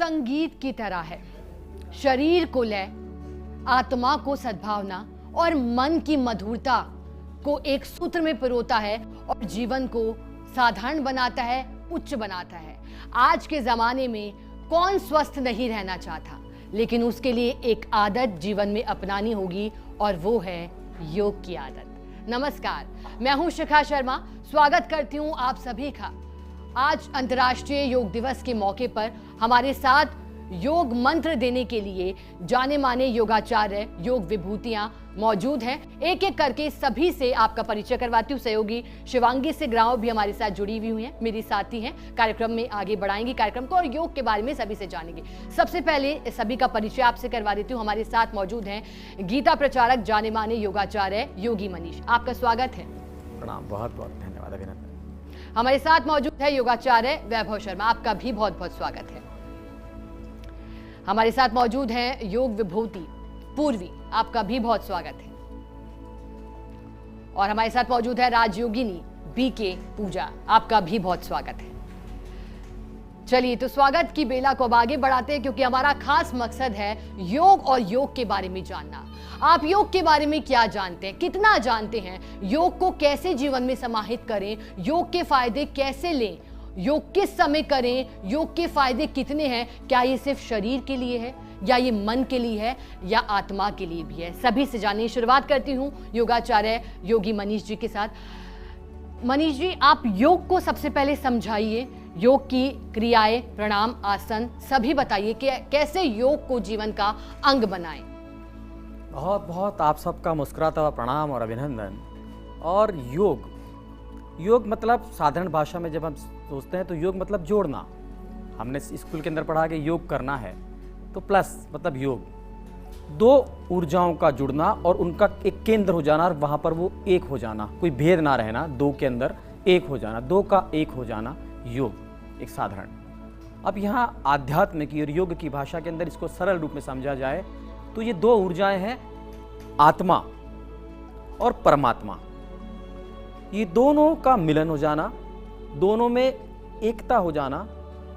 संगीत की तरह है। शरीर को लय, आत्मा को सद्भावना और मन की मधुरता को एक सूत्र में पिरोता है और जीवन को साधारण बनाता है, उच्च बनाता है। आज के जमाने में कौन स्वस्थ नहीं रहना चाहता, लेकिन उसके लिए एक आदत जीवन में अपनानी होगी और वो है योग की आदत। नमस्कार, मैं हूं शिखा शर्मा। स्वागत करती हूं आप सभी का। आज अंतर्राष्ट्रीय योग दिवस के मौके पर हमारे साथ योग मंत्र देने के लिए जाने माने योगाचार्य, योग विभूतियां मौजूद हैं। एक एक करके सभी से आपका परिचय करवाती हूँ। सहयोगी शिवांगी सिग्रांव भी हमारे साथ जुड़ी हुई हैं, मेरी साथी हैं। कार्यक्रम में आगे बढ़ाएंगी कार्यक्रम को और योग के बारे में सभी से जानेंगे। सबसे पहले सभी का परिचय आपसे करवा देती हूँ। हमारे साथ मौजूद हैं गीता प्रचारक, जाने माने योगाचार्य योगी मनीष। आपका स्वागत है। प्रणाम, बहुत बहुत धन्यवाद, अभिनंदन। हमारे साथ मौजूद है योगाचार्य वैभव शर्मा। आपका भी बहुत बहुत स्वागत है। हमारे साथ मौजूद हैं योग विभूति पूर्वी। आपका भी बहुत स्वागत है। और हमारे साथ मौजूद है राजयोगिनी बीके पूजा। आपका भी बहुत स्वागत है। चलिए, तो स्वागत की बेला को अब आगे बढ़ाते हैं, क्योंकि हमारा खास मकसद है योग और योग के बारे में जानना। आप योग के बारे में क्या जानते हैं, कितना जानते हैं, योग को कैसे जीवन में समाहित करें, योग के फायदे कैसे लें, योग किस समय करें, योग के फायदे कितने हैं, क्या ये सिर्फ शरीर के लिए है या ये मन के लिए है या आत्मा के लिए भी है, सभी से जानने की शुरुआत करती हूँ योगाचार्य योगी मनीष जी के साथ। मनीष जी, आप योग को सबसे पहले समझाइए। योग की क्रियाएं, प्राणायाम, आसन सभी बताइए कि कैसे योग को जीवन का अंग बनाएं। बहुत बहुत आप सबका मुस्कुराता हुआ प्रणाम और अभिनंदन। और योग मतलब साधारण भाषा में जब हम सोचते हैं तो योग मतलब जोड़ना। हमने स्कूल के अंदर पढ़ा कि योग करना है, तो प्लस मतलब योग, दो ऊर्जाओं का जुड़ना और उनका एक केंद्र हो जाना और वहाँ पर वो एक हो जाना, कोई भेद ना रहना, दो के अंदर एक हो जाना, दो का एक हो जाना, योग एक साधारण। अब यहाँ आध्यात्म की और योग की भाषा के अंदर इसको सरल रूप में समझा जाए तो ये दो ऊर्जाएं हैं, आत्मा और परमात्मा। ये दोनों का मिलन हो जाना, दोनों में एकता हो जाना,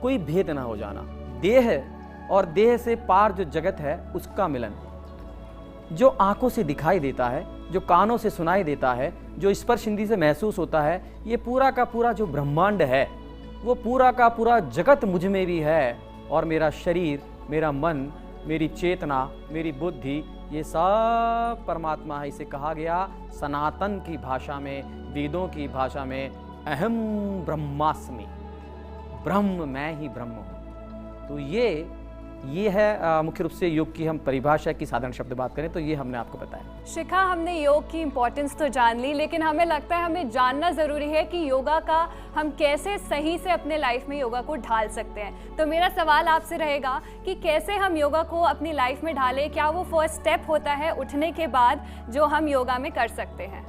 कोई भेद ना हो जाना। देह और देह से पार जो जगत है उसका मिलन, जो आंखों से दिखाई देता है, जो कानों से सुनाई देता है, जो स्पर्श इंद्री से महसूस होता है, ये पूरा का पूरा जो ब्रह्मांड है, वो पूरा का पूरा जगत मुझ में भी है। और मेरा शरीर, मेरा मन, मेरी चेतना, मेरी बुद्धि, ये सब परमात्मा है। इसे कहा गया सनातन की भाषा में, वेदों की भाषा में, अहम ब्रह्मास्मि, ब्रह्म, मैं ही ब्रह्म हूँ। तो ये है मुख्य रूप से योग की हम परिभाषा की साधारण शब्द बात करें तो ये हमने आपको बताया। शिखा, हमने योग की इम्पोर्टेंस तो जान ली, लेकिन हमें लगता है हमें जानना ज़रूरी है कि योगा का हम कैसे सही से अपने लाइफ में योगा को ढाल सकते हैं। तो मेरा सवाल आपसे रहेगा कि कैसे हम योगा को अपनी लाइफ में ढालें। क्या वो फर्स्ट स्टेप होता है उठने के बाद जो हम योगा में कर सकते हैं?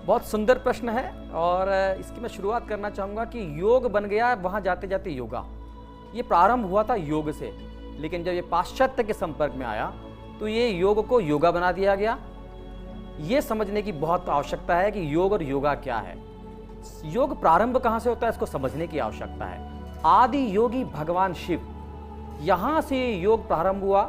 बहुत सुंदर प्रश्न है और इसकी मैं शुरुआत करना चाहूँगा कि योग बन गया वहाँ जाते जाते योगा। ये प्रारंभ हुआ था योग से, लेकिन जब ये पाश्चात्य के संपर्क में आया तो ये योग को योगा बना दिया गया। ये समझने की बहुत आवश्यकता है कि योग और योगा क्या है। योग प्रारंभ कहाँ से होता है, इसको समझने की आवश्यकता है। आदि योगी भगवान शिव, यहाँ से योग प्रारंभ हुआ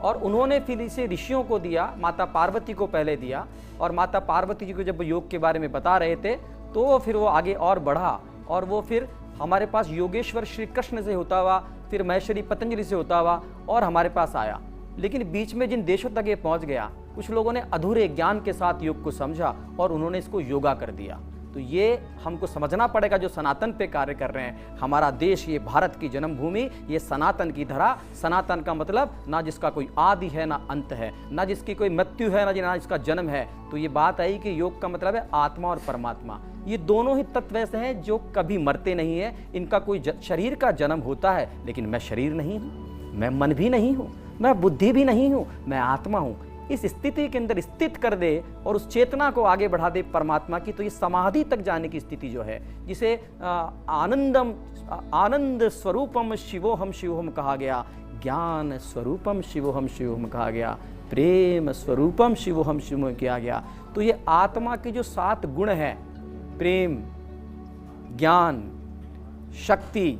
और उन्होंने फिर इसे ऋषियों को दिया। माता पार्वती को पहले दिया और माता पार्वती जी को जब योग के बारे में बता रहे थे तो फिर वो आगे और बढ़ा और वो फिर हमारे पास योगेश्वर श्री कृष्ण से होता हुआ, फिर महेश्वरी पतंजलि से होता हुआ और हमारे पास आया। लेकिन बीच में जिन देशों तक ये पहुंच गया, कुछ लोगों ने अधूरे ज्ञान के साथ योग को समझा और उन्होंने इसको योगा कर दिया। तो ये हमको समझना पड़ेगा, जो सनातन पे कार्य कर रहे हैं। हमारा देश, ये भारत की जन्मभूमि, ये सनातन की धरा। सनातन का मतलब ना जिसका कोई आदि है ना अंत है, ना जिसकी कोई मृत्यु है ना जिसका जन्म है। तो ये बात आई कि योग का मतलब है आत्मा और परमात्मा। ये दोनों ही तत्व ऐसे हैं जो कभी मरते नहीं है। इनका कोई शरीर का जन्म होता है, लेकिन मैं शरीर नहीं हूँ, मैं मन भी नहीं हूँ, मैं बुद्धि भी नहीं हूँ, मैं आत्मा हूँ। इस स्थिति के अंदर स्थित कर दे और उस चेतना को आगे बढ़ा दे परमात्मा की, तो ये समाधि तक जाने की स्थिति जो है, जिसे आनंद स्वरूपम शिवोहम शिवोहम कहा गया, ज्ञान स्वरूपम शिवोहम शिवोहम कहा गया, प्रेम स्वरूपम शिवोहम शिवोहम किया गया। तो ये आत्मा के जो 7 गुण हैं, प्रेम, ज्ञान, शक्ति,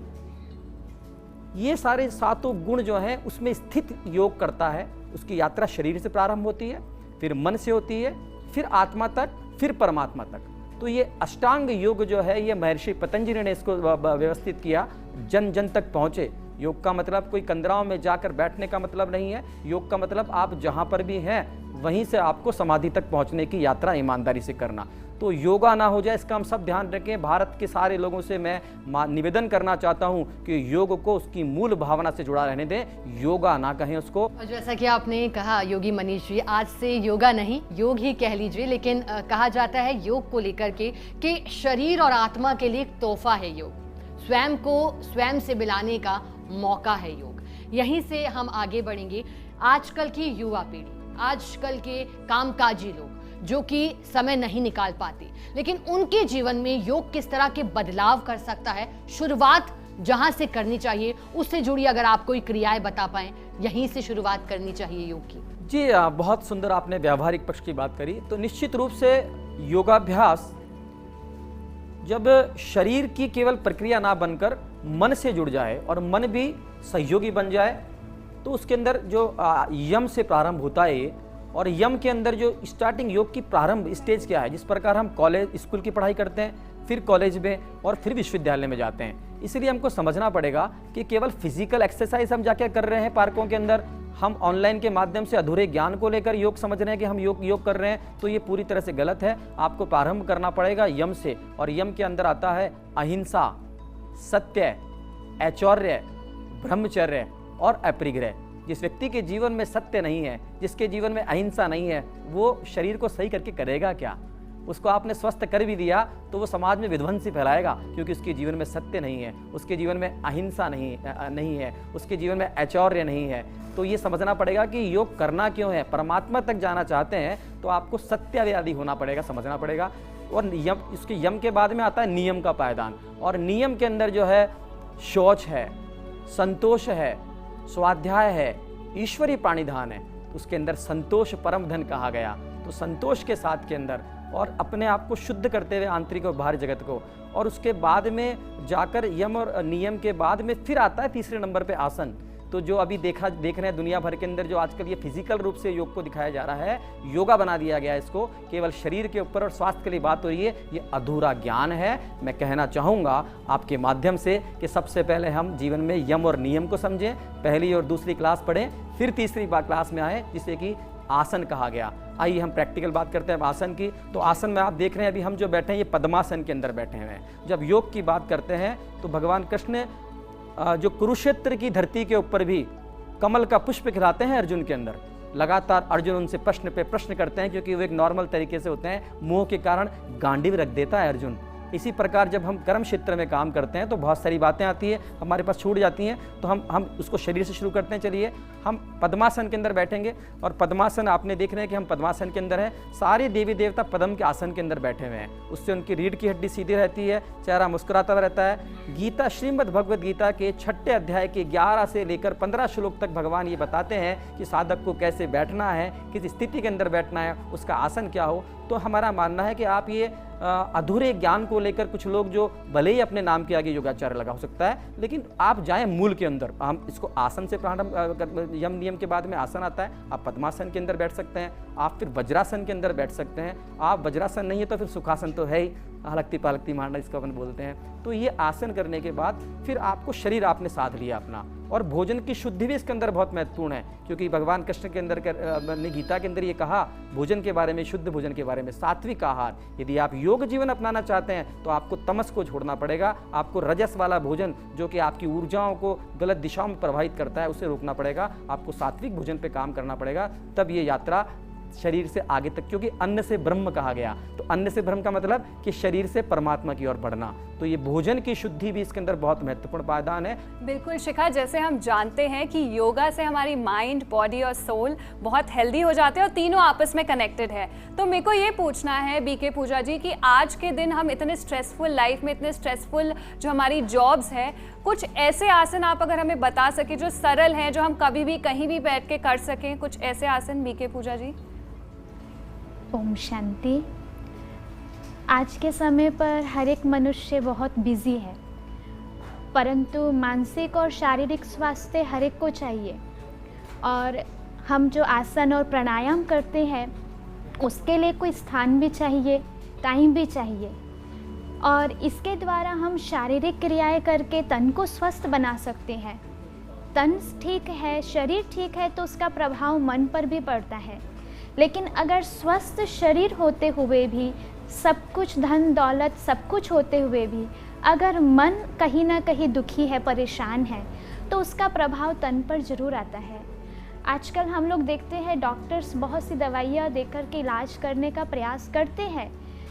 ये सारे सातों गुण जो हैं उसमें स्थित योग करता है। उसकी यात्रा शरीर से प्रारंभ होती है, फिर मन से होती है, फिर आत्मा तक, फिर परमात्मा तक। तो ये अष्टांग योग जो है ये महर्षि पतंजलि ने इसको व्यवस्थित किया, जन जन तक पहुँचे। योग का मतलब कोई कंदराओं में जाकर बैठने का मतलब नहीं है। योग का मतलब आप जहाँ पर भी हैं वहीं से आपको समाधि तक पहुँचने की यात्रा ईमानदारी से करना। तो योगा ना हो जाए, इसका हम सब ध्यान रखें। भारत के सारे लोगों से मैं निवेदन करना चाहता हूं कि योग को उसकी मूल भावना से जुड़ा रहने दें, योगा ना कहें उसको। और जैसा कि आपने कहा योगी मनीष जी, आज से योगा नहीं योग ही कह लीजिए, लेकिन कहा जाता है योग को लेकर के कि शरीर और आत्मा के लिए एक तोहफा है योग, स्वयं को स्वयं से मिलाने का मौका है योग। यहीं से हम आगे बढ़ेंगे। आजकल की युवा पीढ़ी, आजकल के कामकाजी लोग जो कि समय नहीं निकाल पाते, लेकिन उनके जीवन में योग किस तरह के बदलाव कर सकता है, शुरुआत जहां से करनी चाहिए उससे जुड़ी अगर आप कोई क्रियाएं बता पाएं, यहीं से शुरुआत करनी चाहिए योग की। जी बहुत सुंदर आपने व्यावहारिक पक्ष की बात करी। तो निश्चित रूप से योगाभ्यास जब शरीर की केवल प्रक्रिया ना बनकर मन से जुड़ जाए और मन भी सहयोगी बन जाए, तो उसके अंदर जो यम से प्रारंभ होता है, और यम के अंदर जो स्टार्टिंग योग की प्रारंभ स्टेज क्या है, जिस प्रकार हम कॉलेज स्कूल की पढ़ाई करते हैं, फिर कॉलेज में और फिर विश्वविद्यालय में जाते हैं। इसलिए हमको समझना पड़ेगा कि केवल फिजिकल एक्सरसाइज हम जाके कर रहे हैं पार्कों के अंदर, हम ऑनलाइन के माध्यम से अधूरे ज्ञान को लेकर योग समझ रहे हैं कि हम योग कर रहे हैं, तो ये पूरी तरह से गलत है। आपको प्रारंभ करना पड़ेगा यम से, और यम के अंदर आता है अहिंसा, सत्य, ऐश्वर्य, ब्रह्मचर्य और अपरिग्रह। जिस व्यक्ति के जीवन में सत्य नहीं है, जिसके जीवन में अहिंसा नहीं है, वो शरीर को सही करके करेगा क्या? उसको आपने स्वस्थ कर भी दिया तो वो समाज में विध्वंसी फैलाएगा, क्योंकि उसके जीवन में सत्य नहीं है, उसके जीवन में अहिंसा नहीं है, उसके जीवन में ऐश्वर्य नहीं है। तो ये समझना पड़ेगा कि योग करना क्यों है। परमात्मा तक जाना चाहते हैं तो आपको सत्यवादी होना पड़ेगा, समझना पड़ेगा। और यम, इसके यम के बाद में आता है नियम का पायदान, और नियम के अंदर जो है शौच है, संतोष है, स्वाध्याय है, ईश्वरीय प्राणिधान है। उसके अंदर संतोष परम धन कहा गया। तो संतोष के साथ के अंदर और अपने आप को शुद्ध करते हुए आंतरिक और बाहरी जगत को, और उसके बाद में जाकर यम और नियम के बाद में फिर आता है तीसरे नंबर पे आसन। तो जो अभी देख रहे हैं दुनिया भर के अंदर जो आजकल ये फिजिकल रूप से योग को दिखाया जा रहा है, योगा बना दिया गया है इसको, केवल शरीर के ऊपर और स्वास्थ्य के लिए बात हो रही है, ये अधूरा ज्ञान है। मैं कहना चाहूँगा आपके माध्यम से कि सबसे पहले हम जीवन में यम और नियम को समझें, पहली और दूसरी क्लास पढ़ें, फिर तीसरी क्लास में आए जिसे कि आसन कहा गया। आइए हम प्रैक्टिकल बात करते हैं आसन की। तो आसन में आप देख रहे हैं अभी हम जो बैठे हैं ये पद्मासन के अंदर बैठे हुए हैं। जब योग की बात करते हैं तो भगवान कृष्ण ने जो कुरुक्षेत्र की धरती के ऊपर भी कमल का पुष्प खिलाते हैं अर्जुन के अंदर, लगातार अर्जुन उनसे प्रश्न पे प्रश्न करते हैं, क्योंकि वो एक नॉर्मल तरीके से होते हैं, मोह के कारण गांडीव रख देता है अर्जुन। इसी प्रकार जब हम कर्म क्षेत्र में काम करते हैं तो बहुत सारी बातें आती है, हमारे पास छूट जाती हैं, तो हम उसको शरीर से शुरू करते हैं। चलिए हम पद्मासन के अंदर बैठेंगे, और पद्मासन आपने देख रहे हैं कि हम पद्मासन के अंदर हैं। सारे देवी देवता पद्म के आसन के अंदर बैठे हुए हैं, उससे उनकी रीढ़ की हड्डी सीधी रहती है, चेहरा मुस्कुराता हुआ रहता है। गीता, श्रीमद् भगवद गीता के 6 अध्याय के 11 से लेकर 15 श्लोक तक भगवान ये बताते हैं कि साधक को कैसे बैठना है, किस स्थिति के अंदर बैठना है, उसका आसन क्या हो। तो हमारा मानना है कि आप ये अधूरे ज्ञान को लेकर कुछ लोग जो भले ही अपने नाम के आगे योगाचार्य लगा हो सकता है, लेकिन आप जाएं मूल के अंदर। हम इसको आसन से प्रारंभ, यम नियम के बाद में आसन आता है। आप पद्मासन के अंदर बैठ सकते हैं, आप फिर वज्रासन के अंदर बैठ सकते हैं, आप वज्रासन नहीं है तो फिर सुखासन तो है ही, हलकती पालकती मारना इसको अपन बोलते हैं। तो ये आसन करने के बाद फिर आपको शरीर आपने साध लिया अपना, और भोजन की शुद्धि भी इसके अंदर बहुत महत्वपूर्ण है, क्योंकि भगवान कृष्ण के अंदर ने गीता के अंदर ये कहा भोजन के बारे में, शुद्ध भोजन के बारे में, सात्विक आहार। यदि आप योग जीवन अपनाना चाहते हैं तो आपको तमस को छोड़ना पड़ेगा, आपको रजस वाला भोजन जो कि आपकी ऊर्जाओं को गलत दिशाओं में प्रभावित करता है उसे रोकना पड़ेगा, आपको सात्विक भोजन पे काम करना पड़ेगा। तब ये यात्रा शरीर से आगे तक, क्योंकि अन्न से ब्रह्म कहा गया, तो अन्न से ब्रह्म का मतलब कि शरीर से परमात्मा की ओर बढ़ना। तो ये भोजन की शुद्धि भी इसके अंदर बहुत महत्वपूर्ण पायदान है। बिल्कुल शिखा, जैसे हम जानते हैं कि योगा से हमारी माइंड, बॉडी और सोल बहुत हेल्दी हो जाते हैं और तीनों आपस में कनेक्टेड है। तो मेरे को ये पूछना है बीके पूजा जी कि आज के दिन हम इतने स्ट्रेसफुल लाइफ में, इतने स्ट्रेसफुल जो हमारी जॉब्स है, कुछ ऐसे आसन आप अगर हमें बता सके जो सरल हैं, जो हम कभी भी कहीं भी बैठ के कर सकें, कुछ ऐसे आसन बीके पूजा जी। ओम शांति। आज के समय पर हर एक मनुष्य बहुत बिजी है, परंतु मानसिक और शारीरिक स्वास्थ्य हर एक को चाहिए। और हम जो आसन और प्राणायाम करते हैं उसके लिए कोई स्थान भी चाहिए, टाइम भी चाहिए। और इसके द्वारा हम शारीरिक क्रियाएं करके तन को स्वस्थ बना सकते हैं। तन ठीक है, शरीर ठीक है तो उसका प्रभाव मन पर भी पड़ता है। लेकिन अगर स्वस्थ शरीर होते हुए भी, सब कुछ धन दौलत सब कुछ होते हुए भी अगर मन कहीं ना कहीं दुखी है, परेशान है, तो उसका प्रभाव तन पर ज़रूर आता है। आजकल हम लोग देखते हैं डॉक्टर्स बहुत सी दवाइयाँ देकर के इलाज करने का प्रयास करते हैं,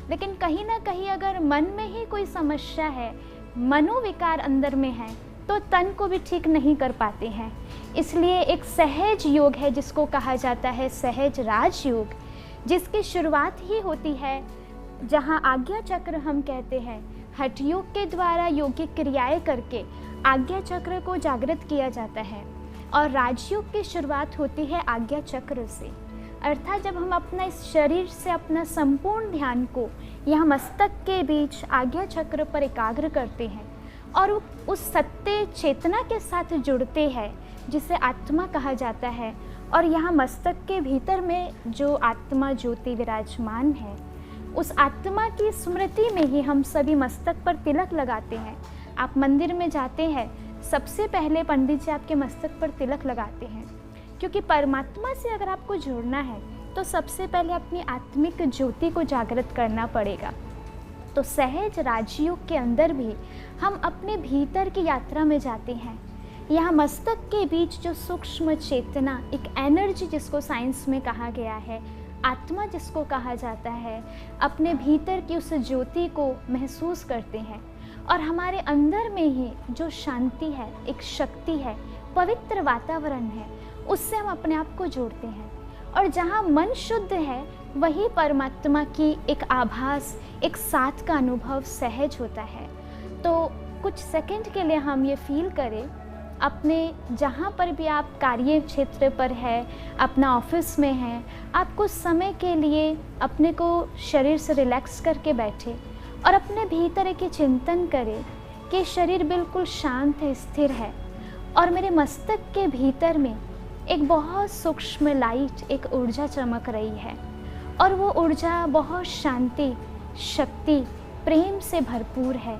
लेकिन कहीं ना कहीं अगर मन में ही कोई समस्या है, मनोविकार अंदर में है, तो तन को भी ठीक नहीं कर पाते हैं। इसलिए एक सहज योग है जिसको कहा जाता है सहज राजयोग, जिसकी शुरुआत ही होती है जहाँ आज्ञा चक्र हम कहते हैं। हठ योग के द्वारा योगिक क्रियाएं करके आज्ञा चक्र को जागृत किया जाता है और राजयोग की शुरुआत होती है आज्ञा चक्र से। अर्थात जब हम अपना इस शरीर से अपना संपूर्ण ध्यान को यहाँ मस्तक के बीच आज्ञा चक्र पर एकाग्र करते हैं और उस सत्य चेतना के साथ जुड़ते हैं जिसे आत्मा कहा जाता है, और यहाँ मस्तक के भीतर में जो आत्मा ज्योति विराजमान है, उस आत्मा की स्मृति में ही हम सभी मस्तक पर तिलक लगाते हैं। आप मंदिर में जाते हैं, सबसे पहले पंडित जी आपके मस्तक पर तिलक लगाते हैं, क्योंकि परमात्मा से अगर आपको जुड़ना है तो सबसे पहले अपनी आत्मिक ज्योति को जागृत करना पड़ेगा। तो सहज राजयोग के अंदर भी हम अपने भीतर की यात्रा में जाते हैं। यहाँ मस्तक के बीच जो सूक्ष्म चेतना, एक एनर्जी जिसको साइंस में कहा गया है, आत्मा जिसको कहा जाता है, अपने भीतर की उस ज्योति को महसूस करते हैं और हमारे अंदर में ही जो शांति है, एक शक्ति है, पवित्र वातावरण है, उससे हम अपने आप को जोड़ते हैं। और जहाँ मन शुद्ध है वही परमात्मा की एक आभास, एक साथ का अनुभव सहज होता है। तो कुछ सेकंड के लिए हम ये फील करें, अपने जहाँ पर भी आप कार्य क्षेत्र पर है, अपना ऑफिस में है, आप कुछ समय के लिए अपने को शरीर से रिलैक्स करके बैठे और अपने भीतर एक चिंतन करें कि शरीर बिल्कुल शांत है, स्थिर है और मेरे मस्तक के भीतर में एक बहुत सूक्ष्म लाइट, एक ऊर्जा चमक रही है और वो ऊर्जा बहुत शांति, शक्ति, प्रेम से भरपूर है।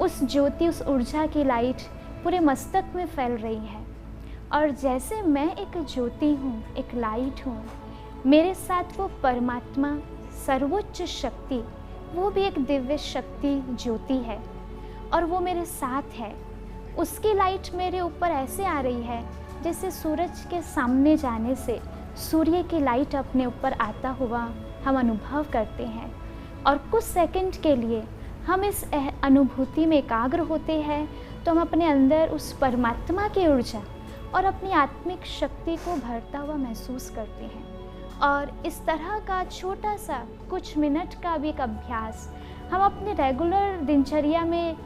उस ज्योति, उस ऊर्जा की लाइट पूरे मस्तक में फैल रही है और जैसे मैं एक ज्योति हूँ, एक लाइट हूँ, मेरे साथ वो परमात्मा, सर्वोच्च शक्ति, वो भी एक दिव्य शक्ति ज्योति है और वो मेरे साथ है। उसकी लाइट मेरे ऊपर ऐसे आ रही है जैसे सूरज के सामने जाने से सूर्य की लाइट अपने ऊपर आता हुआ हम अनुभव करते हैं और कुछ सेकंड के लिए हम इस अनुभूति में एकाग्र होते हैं तो हम अपने अंदर उस परमात्मा की ऊर्जा और अपनी आत्मिक शक्ति को भरता हुआ महसूस करते हैं। और इस तरह का छोटा सा कुछ मिनट का भी एक अभ्यास हम अपने रेगुलर दिनचर्या में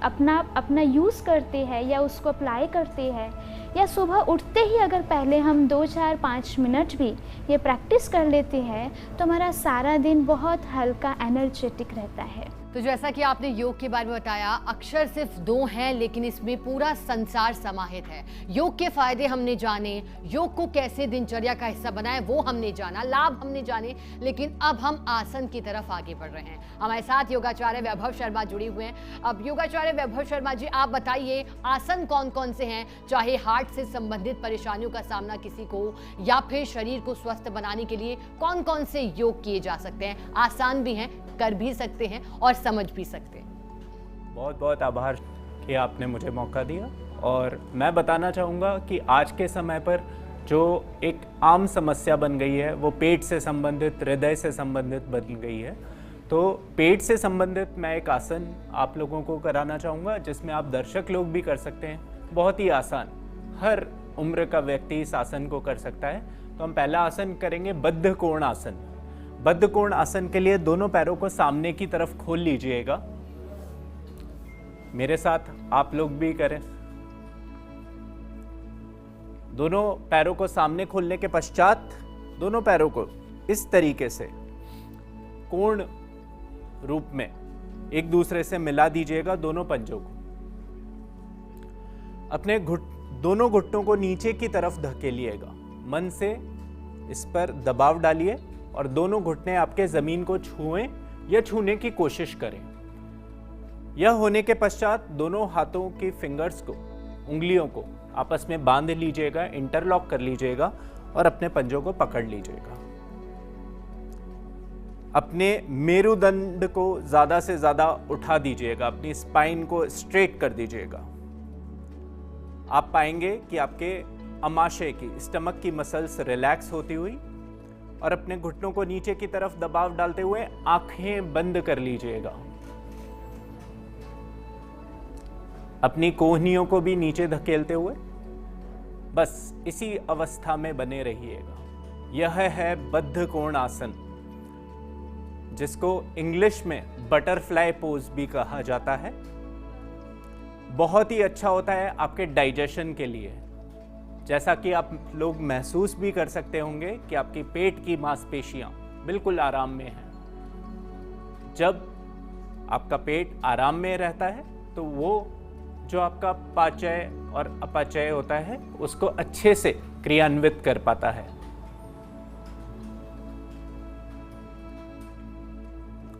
अपना यूज़ करते हैं या उसको अप्लाई करते हैं, या सुबह उठते ही अगर पहले हम 2, 4, 5 मिनट भी ये प्रैक्टिस कर लेते हैं तो हमारा सारा दिन बहुत हल्का, एनर्जेटिक रहता है। तो जैसा कि आपने योग के बारे में बताया, अक्षर सिर्फ 2 हैं लेकिन इसमें पूरा संसार समाहित है। योग के फायदे हमने जाने, योग को कैसे दिनचर्या का हिस्सा बनाएं वो हमने जाना, लाभ हमने जाने, लेकिन अब हम आसन की तरफ आगे बढ़ रहे हैं। हमारे साथ योगाचार्य वैभव शर्मा जुड़े हुए हैं। अब योगाचार्य वैभव शर्मा जी, आप बताइए आसन कौन कौन से हैं, चाहे हार्ट से संबंधित परेशानियों का सामना किसी को या फिर शरीर को स्वस्थ बनाने के लिए कौन कौन से योग किए जा सकते हैं, आसान भी हैं, कर भी सकते हैं और समझ भी सकते हैं। बहुत बहुत आभार कि आपने मुझे मौका दिया। और मैं बताना चाहूँगा कि आज के समय पर जो एक आम समस्या बन गई है वो पेट से संबंधित, हृदय से संबंधित बन गई है। तो पेट से संबंधित मैं एक आसन आप लोगों को कराना चाहूँगा जिसमें आप दर्शक लोग भी कर सकते हैं। बहुत ही आसान, हर उम्र का व्यक्ति इस आसन को कर सकता है। तो हम पहला आसन करेंगे बद्ध कोण आसन। बद्ध कोण आसन के लिए दोनों पैरों को सामने की तरफ खोल लीजिएगा। मेरे साथ आप लोग भी करें। दोनों पैरों को सामने खोलने के पश्चात दोनों पैरों को इस तरीके से कोण रूप में एक दूसरे से मिला दीजिएगा, दोनों पंजों को। अपने दोनों घुटनों को नीचे की तरफ धकेलिएगा। मन से इस पर दबाव डालिए और दोनों घुटने आपके जमीन को छुएं या छूने की कोशिश करें। यह होने के पश्चात दोनों हाथों की फिंगर्स को, उंगलियों को आपस में बांध लीजिएगा, इंटरलॉक कर लीजिएगा और अपने पंजों को पकड़ लीजिएगा। अपने मेरुदंड को ज्यादा से ज्यादा उठा दीजिएगा, अपनी स्पाइन को स्ट्रेट कर दीजिएगा। आप पाएंगे कि आपके अमाशय की, स्टमक की मसल्स रिलैक्स होती हुई और अपने घुटनों को नीचे की तरफ दबाव डालते हुए आंखें बंद कर लीजिएगा। अपनी कोहनियों को भी नीचे धकेलते हुए बस इसी अवस्था में बने रहिएगा। यह है बद्ध कोण आसन, जिसको इंग्लिश में बटरफ्लाई पोज भी कहा जाता है। बहुत ही अच्छा होता है आपके डाइजेशन के लिए। जैसा कि आप लोग महसूस भी कर सकते होंगे कि आपकी पेट की मांसपेशियां बिल्कुल आराम में हैं। जब आपका पेट आराम में रहता है तो वो जो आपका पाचय और अपचय होता है उसको अच्छे से क्रियान्वित कर पाता है।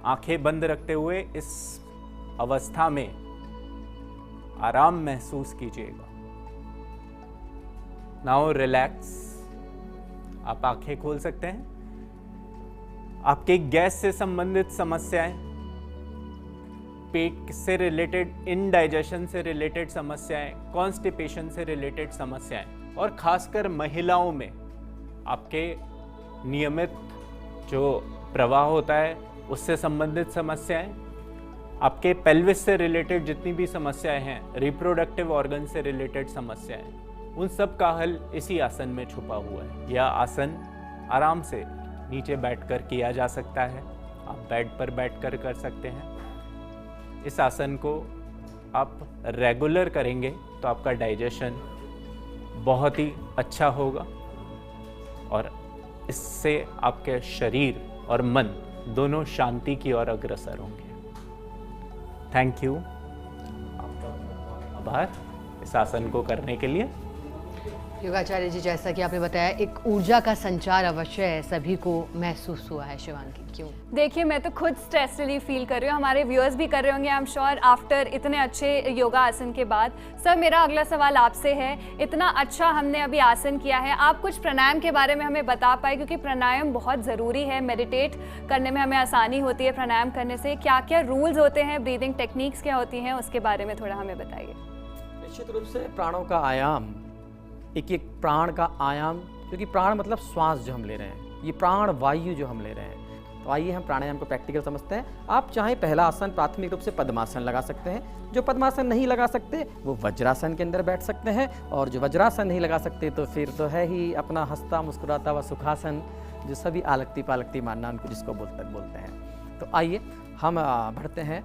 आंखें बंद रखते हुए इस अवस्था में आराम महसूस कीजिएगा। Now relax. आप आंखें खोल सकते हैं। आपके गैस से संबंधित समस्याएं, पेट से रिलेटेड, इनडाइजेशन से रिलेटेड समस्याएं, कॉन्स्टिपेशन से रिलेटेड समस्याएं और खासकर महिलाओं में आपके नियमित जो प्रवाह होता है उससे संबंधित समस्याएं, आपके पेल्विस से रिलेटेड जितनी भी समस्याएं हैं, रिप्रोडक्टिव ऑर्गन से रिलेटेड समस्याएं, उन सब का हल इसी आसन में छुपा हुआ है। यह आसन आराम से नीचे बैठकर किया जा सकता है। आप बेड पर बैठकर कर सकते हैं। इस आसन को आप रेगुलर करेंगे तो आपका डाइजेशन बहुत ही अच्छा होगा और इससे आपके शरीर और मन दोनों शांति की ओर अग्रसर होंगे। Thank you. आभार इस आसन को करने के लिए। योगाचार्य जी, जैसा कि आपने बताया, एक ऊर्जा का संचार अवश्य है, सभी को महसूस हुआ है। शिवांगी, क्यों? देखिए, मैं तो खुद स्ट्रेस रिलीफ फील कर रही हूँ, हमारे व्यूअर्स भी कर रहे होंगे आई एम श्योर आफ्टर इतने अच्छे योगा आसन के बाद। सर, मेरा अगला सवाल आपसे है, इतना अच्छा हमने अभी आसन किया है, आप कुछ प्राणायाम के बारे में हमें बता पाए, क्योंकि प्राणायाम बहुत ज़रूरी है, मेडिटेट करने में हमें आसानी होती है प्राणायाम करने से। क्या क्या रूल्स होते हैं, ब्रीदिंग टेक्निक्स क्या होती हैं, उसके बारे में थोड़ा हमें बताइए। निश्चित रूप से प्राणों का आयाम, एक एक प्राण का आयाम, क्योंकि प्राण मतलब श्वास जो हम ले रहे हैं, ये प्राण वायु जो हम ले रहे हैं। तो आइए हम प्राणायाम को प्रैक्टिकल समझते हैं। आप चाहे पहला आसन प्राथमिक रूप से पद्मासन लगा सकते हैं। जो पद्मासन नहीं लगा सकते वो वज्रासन के अंदर बैठ सकते हैं, और जो वज्रासन नहीं लगा सकते तो फिर तो है ही अपना हंसता मुस्कुराता हुआ सुखासन, जो सभी आलक्ति पालक्ति मानना उनको जिसको बोलते हैं। तो आइए हम बढ़ते हैं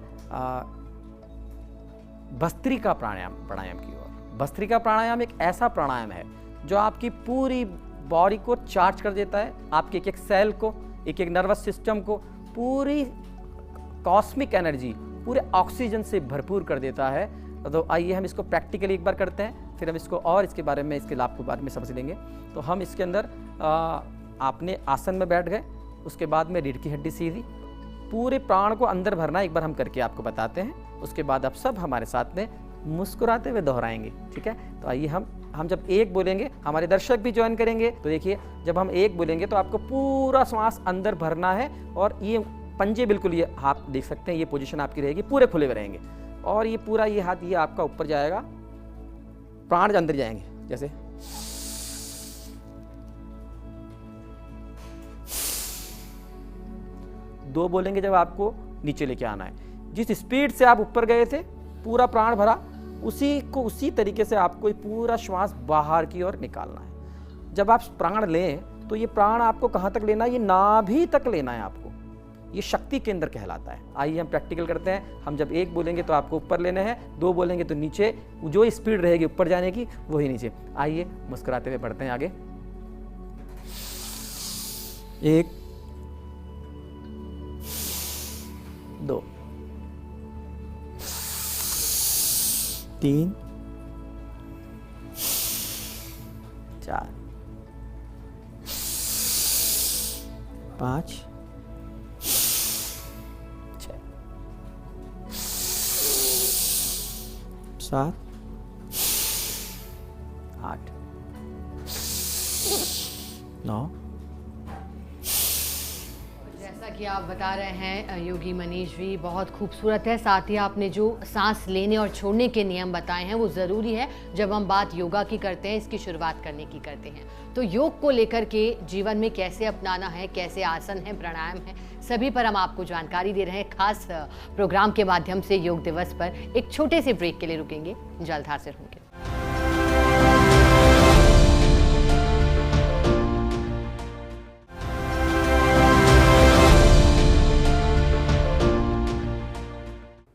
भस्त्रिका प्राणायाम की ओर। भस्त्रिका प्राणायाम एक ऐसा प्राणायाम है जो आपकी पूरी बॉडी को चार्ज कर देता है, आपके एक एक सेल को, एक एक नर्वस सिस्टम को पूरी कॉस्मिक एनर्जी, पूरे ऑक्सीजन से भरपूर कर देता है। तो आइए हम इसको प्रैक्टिकली एक बार करते हैं, फिर हम इसको और इसके बारे में, इसके लाभ के बारे में समझ लेंगे। तो हम इसके अंदर आपने आसन में बैठ गए, उसके बाद में रीढ़ की हड्डी सीधी, पूरे प्राण को अंदर भरना एक बार हम करके आपको बताते हैं। उसके बाद आप सब हमारे साथ में मुस्कुराते हुए दोहराएंगे, ठीक है? तो आइए हम जब एक बोलेंगे, हमारे दर्शक भी ज्वाइन करेंगे। तो देखिए, जब हम एक बोलेंगे तो आपको पूरा श्वास अंदर भरना है, और ये पंजे बिल्कुल, ये हाथ देख सकते हैं, ये पोजीशन आपकी रहेगी, पूरे खुले हुए रहेंगे, और ये पूरा ये हाथ ये आपका ऊपर जाएगा, प्राण अंदर जाएंगे। जैसे दो बोलेंगे जब आपको नीचे लेके आना है। जिस स्पीड से आप ऊपर गए थे, पूरा प्राण भरा, उसी तरीके से आपको पूरा श्वास बाहर की ओर निकालना है। जब आप प्राण लें तो ये प्राण आपको कहाँ तक लेना है? ये नाभि तक लेना है आपको। ये शक्ति केंद्र कहलाता है। आइए हम प्रैक्टिकल करते हैं। हम जब एक बोलेंगे तो आपको ऊपर लेने हैं, दो बोलेंगे तो नीचे, जो स्पीड रहेगी ऊपर जाने की वही नीचे। आइए मुस्कुराते हुए बढ़ते हैं आगे। 1 2 3 4 5 6 7 8 9। जैसा कि आप बता रहे हैं योगी मनीष जी, बहुत खूबसूरत है। साथ ही आपने जो सांस लेने और छोड़ने के नियम बताए हैं वो ज़रूरी है जब हम बात योगा की करते हैं, इसकी शुरुआत करने की करते हैं। तो योग को लेकर के जीवन में कैसे अपनाना है, कैसे आसन है, प्राणायाम है, सभी पर हम आपको जानकारी दे रहे हैं। खास प्रोग्राम के माध्यम से योग दिवस पर एक छोटे से ब्रेक के लिए रुकेंगे, जल्द हाजिर होंगे।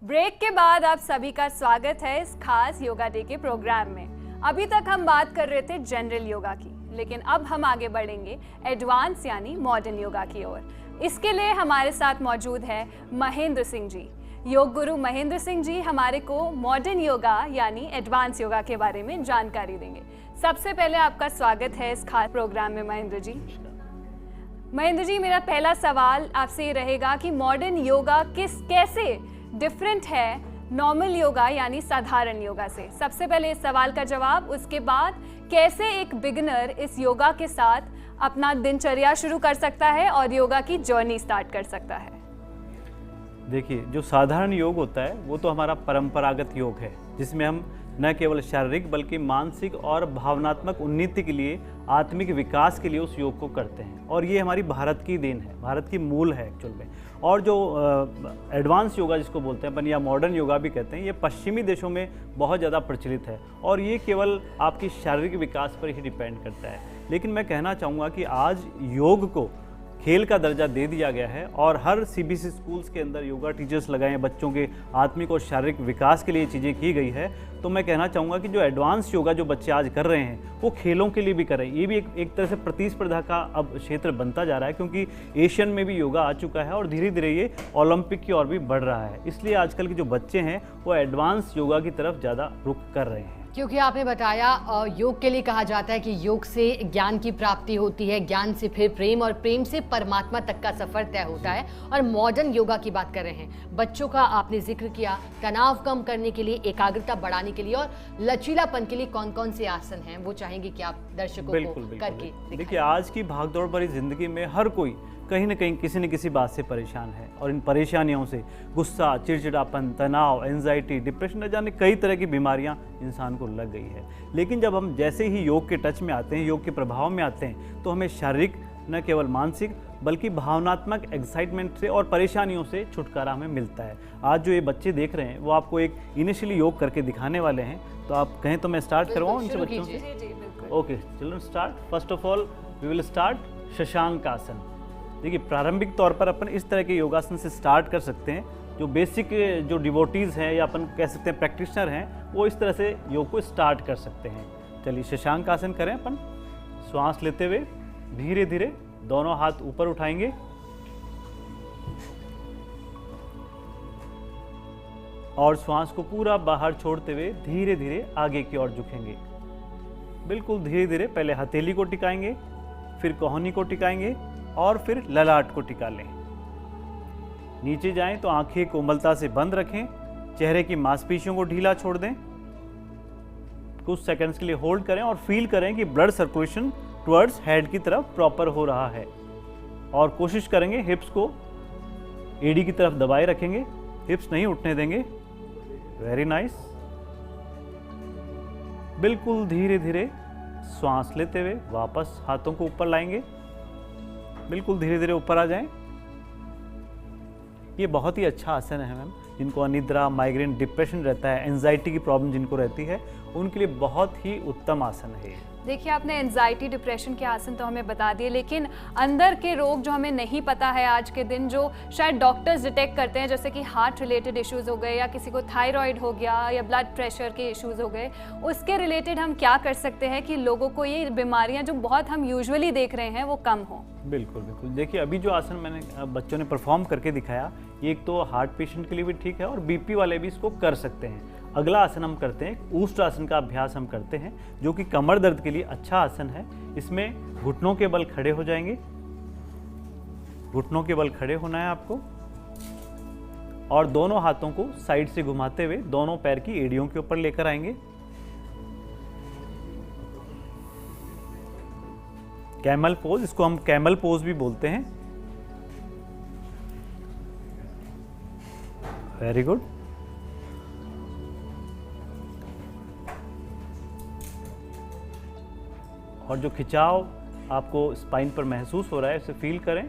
ब्रेक के बाद आप सभी का स्वागत है इस खास योगा डे के प्रोग्राम में। अभी तक हम बात कर रहे थे जनरल योगा की, लेकिन अब हम आगे बढ़ेंगे एडवांस यानी मॉडर्न योगा की ओर। इसके लिए हमारे साथ मौजूद है महेंद्र सिंह जी। योग गुरु महेंद्र सिंह जी हमारे को मॉडर्न योगा यानी एडवांस योगा के बारे में जानकारी देंगे। सबसे पहले आपका स्वागत है इस खास प्रोग्राम में महेंद्र जी। महेंद्र जी, मेरा पहला सवाल आपसे ये रहेगा कि मॉडर्न योगा कैसे डिफरेंट है नॉर्मल योगा यानी साधारण योगा से। सबसे पहले इस सवाल का जवाब, उसके बाद कैसे एक बिगिनर इस योगा के साथ अपना दिनचर्या शुरू कर सकता है और योगा की जर्नी स्टार्ट कर सकता है। देखिए, जो साधारण योग होता है वो तो हमारा परंपरागत योग है, जिसमें हम न केवल शारीरिक बल्कि मानसिक और भावनात्मक उन्नति के लिए, आत्मिक विकास के लिए उस योग को करते हैं। और ये हमारी भारत की देन है, भारत की मूल है एक्चुअल में। और जो एडवांस योगा जिसको बोलते हैं अपन, या मॉडर्न योगा भी कहते हैं, ये पश्चिमी देशों में बहुत ज़्यादा प्रचलित है और ये केवल आपकी शारीरिक विकास पर ही डिपेंड करता है। लेकिन मैं कहना चाहूँगा कि आज योग को खेल का दर्जा दे दिया गया है और हर सीबीएसई स्कूल्स के अंदर योगा टीचर्स लगाए हैं, बच्चों के आत्मिक और शारीरिक विकास के लिए चीज़ें की गई है। तो मैं कहना चाहूँगा कि जो एडवांस योगा जो बच्चे आज कर रहे हैं वो खेलों के लिए भी कर रहे हैं। ये भी एक तरह से प्रतिस्पर्धा का अब क्षेत्र बनता जा रहा है, क्योंकि एशियन में भी योगा आ चुका है और धीरे धीरे ये ओलंपिक की ओर भी बढ़ रहा है। इसलिए आजकल के जो बच्चे हैं वो एडवांस योगा की तरफ ज़्यादा रुख कर रहे हैं। क्योंकि आपने बताया योग के लिए कहा जाता है कि योग से ज्ञान की प्राप्ति होती है, ज्ञान से फिर प्रेम और प्रेम से परमात्मा तक का सफर तय होता है। और मॉडर्न योगा की बात कर रहे हैं, बच्चों का आपने जिक्र किया, तनाव कम करने के लिए, एकाग्रता बढ़ाने के लिए और लचीलापन के लिए कौन कौन से आसन हैं, वो चाहेंगे कि आप दर्शकों को करके देखिए, आज की भागदौड़ भरी जिंदगी में हर कोई कहीं ना कहीं किसी न किसी बात से परेशान है और इन परेशानियों से गुस्सा, चिड़चिड़ापन, तनाव, एंजाइटी, डिप्रेशन, न जाने कई तरह की बीमारियां इंसान को लग गई है। लेकिन जब हम जैसे ही योग के टच में आते हैं, योग के प्रभाव में आते हैं, तो हमें शारीरिक न केवल मानसिक बल्कि भावनात्मक एक्साइटमेंट से और परेशानियों से छुटकारा हमें मिलता है। आज जो ये बच्चे देख रहे हैं वो आपको एक इनिशियली योग करके दिखाने वाले हैं, तो आप कहें तो मैं स्टार्ट करवाऊँ इनसे बच्चों से? Okay, children start. First of all we will start Shashank asana. देखिए, प्रारंभिक तौर पर अपन इस तरह के योगासन से स्टार्ट कर सकते हैं। जो बेसिक जो डिवोटीज़ हैं या अपन कह सकते हैं प्रैक्टिशनर हैं, वो इस तरह से योग को स्टार्ट कर सकते हैं। चलिए शशांक आसन करें अपन। श्वास लेते हुए धीरे धीरे दोनों हाथ ऊपर उठाएंगे और श्वास को पूरा बाहर छोड़ते हुए धीरे धीरे आगे की ओर झुकेंगे। बिल्कुल धीरे धीरे पहले हथेली को टिकाएंगे, फिर कोहनी को टिकाएंगे और फिर ललाट को टिका लें। नीचे जाएं तो आंखें कोमलता से बंद रखें, चेहरे की मांसपेशियों को ढीला छोड़ दें। कुछ सेकंड्स के लिए होल्ड करें और फील करें कि ब्लड सर्कुलेशन टुवर्ड्स हेड की तरफ प्रॉपर हो रहा है। और कोशिश करेंगे हिप्स को एडी की तरफ दबाए रखेंगे, हिप्स नहीं उठने देंगे। Very nice. बिल्कुल धीरे धीरे श्वास लेते हुए वापस हाथों को ऊपर लाएंगे, बिल्कुल धीरे धीरे ऊपर आ जाएं। ये बहुत ही अच्छा आसन है मैम। जिनको अनिद्रा, माइग्रेन, डिप्रेशन रहता है, एंजाइटी की प्रॉब्लम जिनको रहती है, उनके लिए बहुत ही उत्तम आसन है। देखिए, आपने एंजाइटी, डिप्रेशन के आसन तो हमें बता दिए, लेकिन अंदर के रोग जो हमें नहीं पता है आज के दिन, जो शायद डॉक्टर्स डिटेक्ट करते हैं, जैसे कि हार्ट रिलेटेड इश्यूज हो गए या किसी को थायराइड हो गया या ब्लड प्रेशर के इश्यूज हो गए, उसके रिलेटेड हम क्या कर सकते हैं कि लोगों को ये बीमारियां जो बहुत हम यूजुअली देख रहे हैं वो कम हो? बिल्कुल बिल्कुल। देखिए अभी जो आसन मैंने बच्चों ने परफॉर्म करके दिखाया, ये एक तो हार्ट पेशेंट के लिए भी ठीक है और बीपी वाले भी इसको कर सकते हैं। अगला आसन हम करते हैं, ऊष्ट आसन का अभ्यास हम करते हैं, जो कि कमर दर्द के लिए अच्छा आसन है। इसमें घुटनों के बल खड़े हो जाएंगे, घुटनों के बल खड़े होना है आपको, और दोनों हाथों को साइड से घुमाते हुए दोनों पैर की एड़ियों के ऊपर लेकर आएंगे। कैमल पोज, इसको हम कैमल पोज भी बोलते हैं। Very good. और जो खिंचाव आपको स्पाइन पर महसूस हो रहा है उसे फील करें।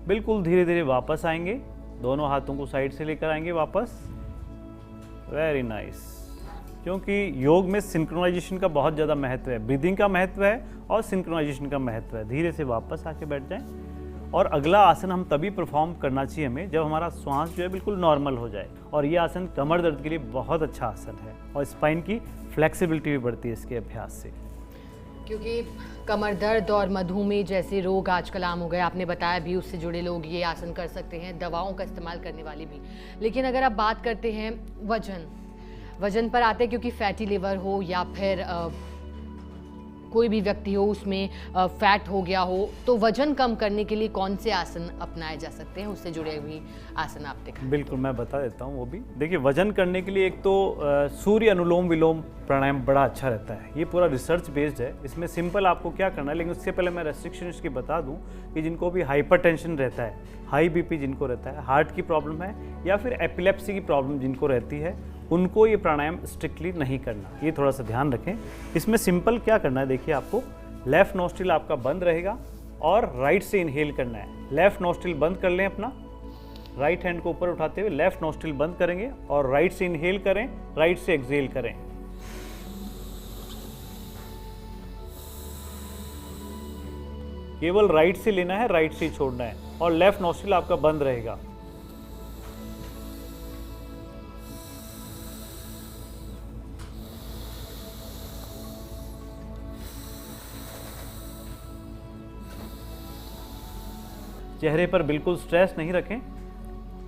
बिल्कुल धीरे धीरे वापस आएंगे, दोनों हाथों को साइड से लेकर आएंगे वापस। Very nice. क्योंकि योग में सिंक्रोनाइजेशन का बहुत ज़्यादा महत्व है, ब्रीदिंग का महत्व है और सिंक्रोनाइजेशन का महत्व है। धीरे से वापस आके बैठ जाएं। और अगला आसन हम तभी परफॉर्म करना चाहिए हमें जब हमारा श्वास जो है बिल्कुल नॉर्मल हो जाए। और ये आसन कमर दर्द के लिए बहुत अच्छा आसन है और स्पाइन की फ्लेक्सिबिलिटी भी बढ़ती है इसके अभ्यास से। क्योंकि कमर दर्द और मधुमेह जैसे रोग आजकल आम हो गए, आपने बताया भी, उससे जुड़े लोग ये आसन कर सकते हैं, दवाओं का इस्तेमाल करने वाले भी। लेकिन अगर आप बात करते हैं वजन पर आते हैं, क्योंकि फैटी लिवर हो या फिर कोई भी व्यक्ति हो उसमें फैट हो गया हो, तो वजन कम करने के लिए कौन से आसन अपनाए जा सकते हैं, उससे जुड़े हुए आसन आप दिखाएं। बिल्कुल, मैं बता देता हूँ वो भी। देखिए वजन करने के लिए एक तो सूर्य अनुलोम विलोम प्राणायाम बड़ा अच्छा रहता है। ये पूरा रिसर्च बेस्ड है। इसमें सिंपल आपको क्या करना है, लेकिन उससे पहले मैं रेस्ट्रिक्शन इसकी बता दूं कि जिनको भी हाइपरटेंशन रहता है, हाई बीपी जिनको रहता है, हार्ट की प्रॉब्लम है या फिर एपिलेप्सी की प्रॉब्लम जिनको रहती है, उनको ये प्राणायाम स्ट्रिक्टली नहीं करना। ये थोड़ा सा ध्यान रखें। इसमें सिंपल क्या करना है, देखिए आपको लेफ्ट नोस्ट्रिल आपका बंद रहेगा और राइट से इनहेल करना है। लेफ्ट नोस्ट्रिल बंद कर लें अपना, राइट हैंड को ऊपर उठाते हुए लेफ्ट नोस्ट्रिल बंद करेंगे और राइट से इनहेल करें, राइट से एक्सहेल करें। केवल राइट से लेना है, राइट से छोड़ना है और लेफ्ट नोस्ट्रिल आपका बंद रहेगा। चेहरे पर बिल्कुल स्ट्रेस नहीं रखें,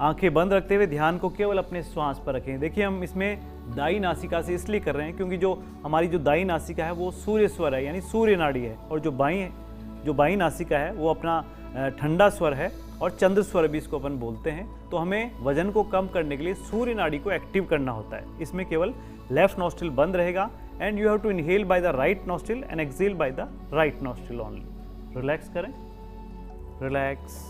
आंखें बंद रखते हुए ध्यान को केवल अपने श्वास पर रखें। देखिए हम इसमें दाई नासिका से इसलिए कर रहे हैं क्योंकि जो हमारी जो दाई नासिका है वो सूर्य स्वर है, यानी सूर्य नाड़ी है, और जो बाई नासिका है वो अपना ठंडा स्वर है और चंद्र स्वर भी इसको अपन बोलते हैं। तो हमें वजन को कम करने के लिए सूर्य नाड़ी को एक्टिव करना होता है। इसमें केवल लेफ्ट नोस्ट्रिल बंद रहेगा and you have to inhale by the right nostril and exhale by the right nostril only. Relax करें, रिलैक्स।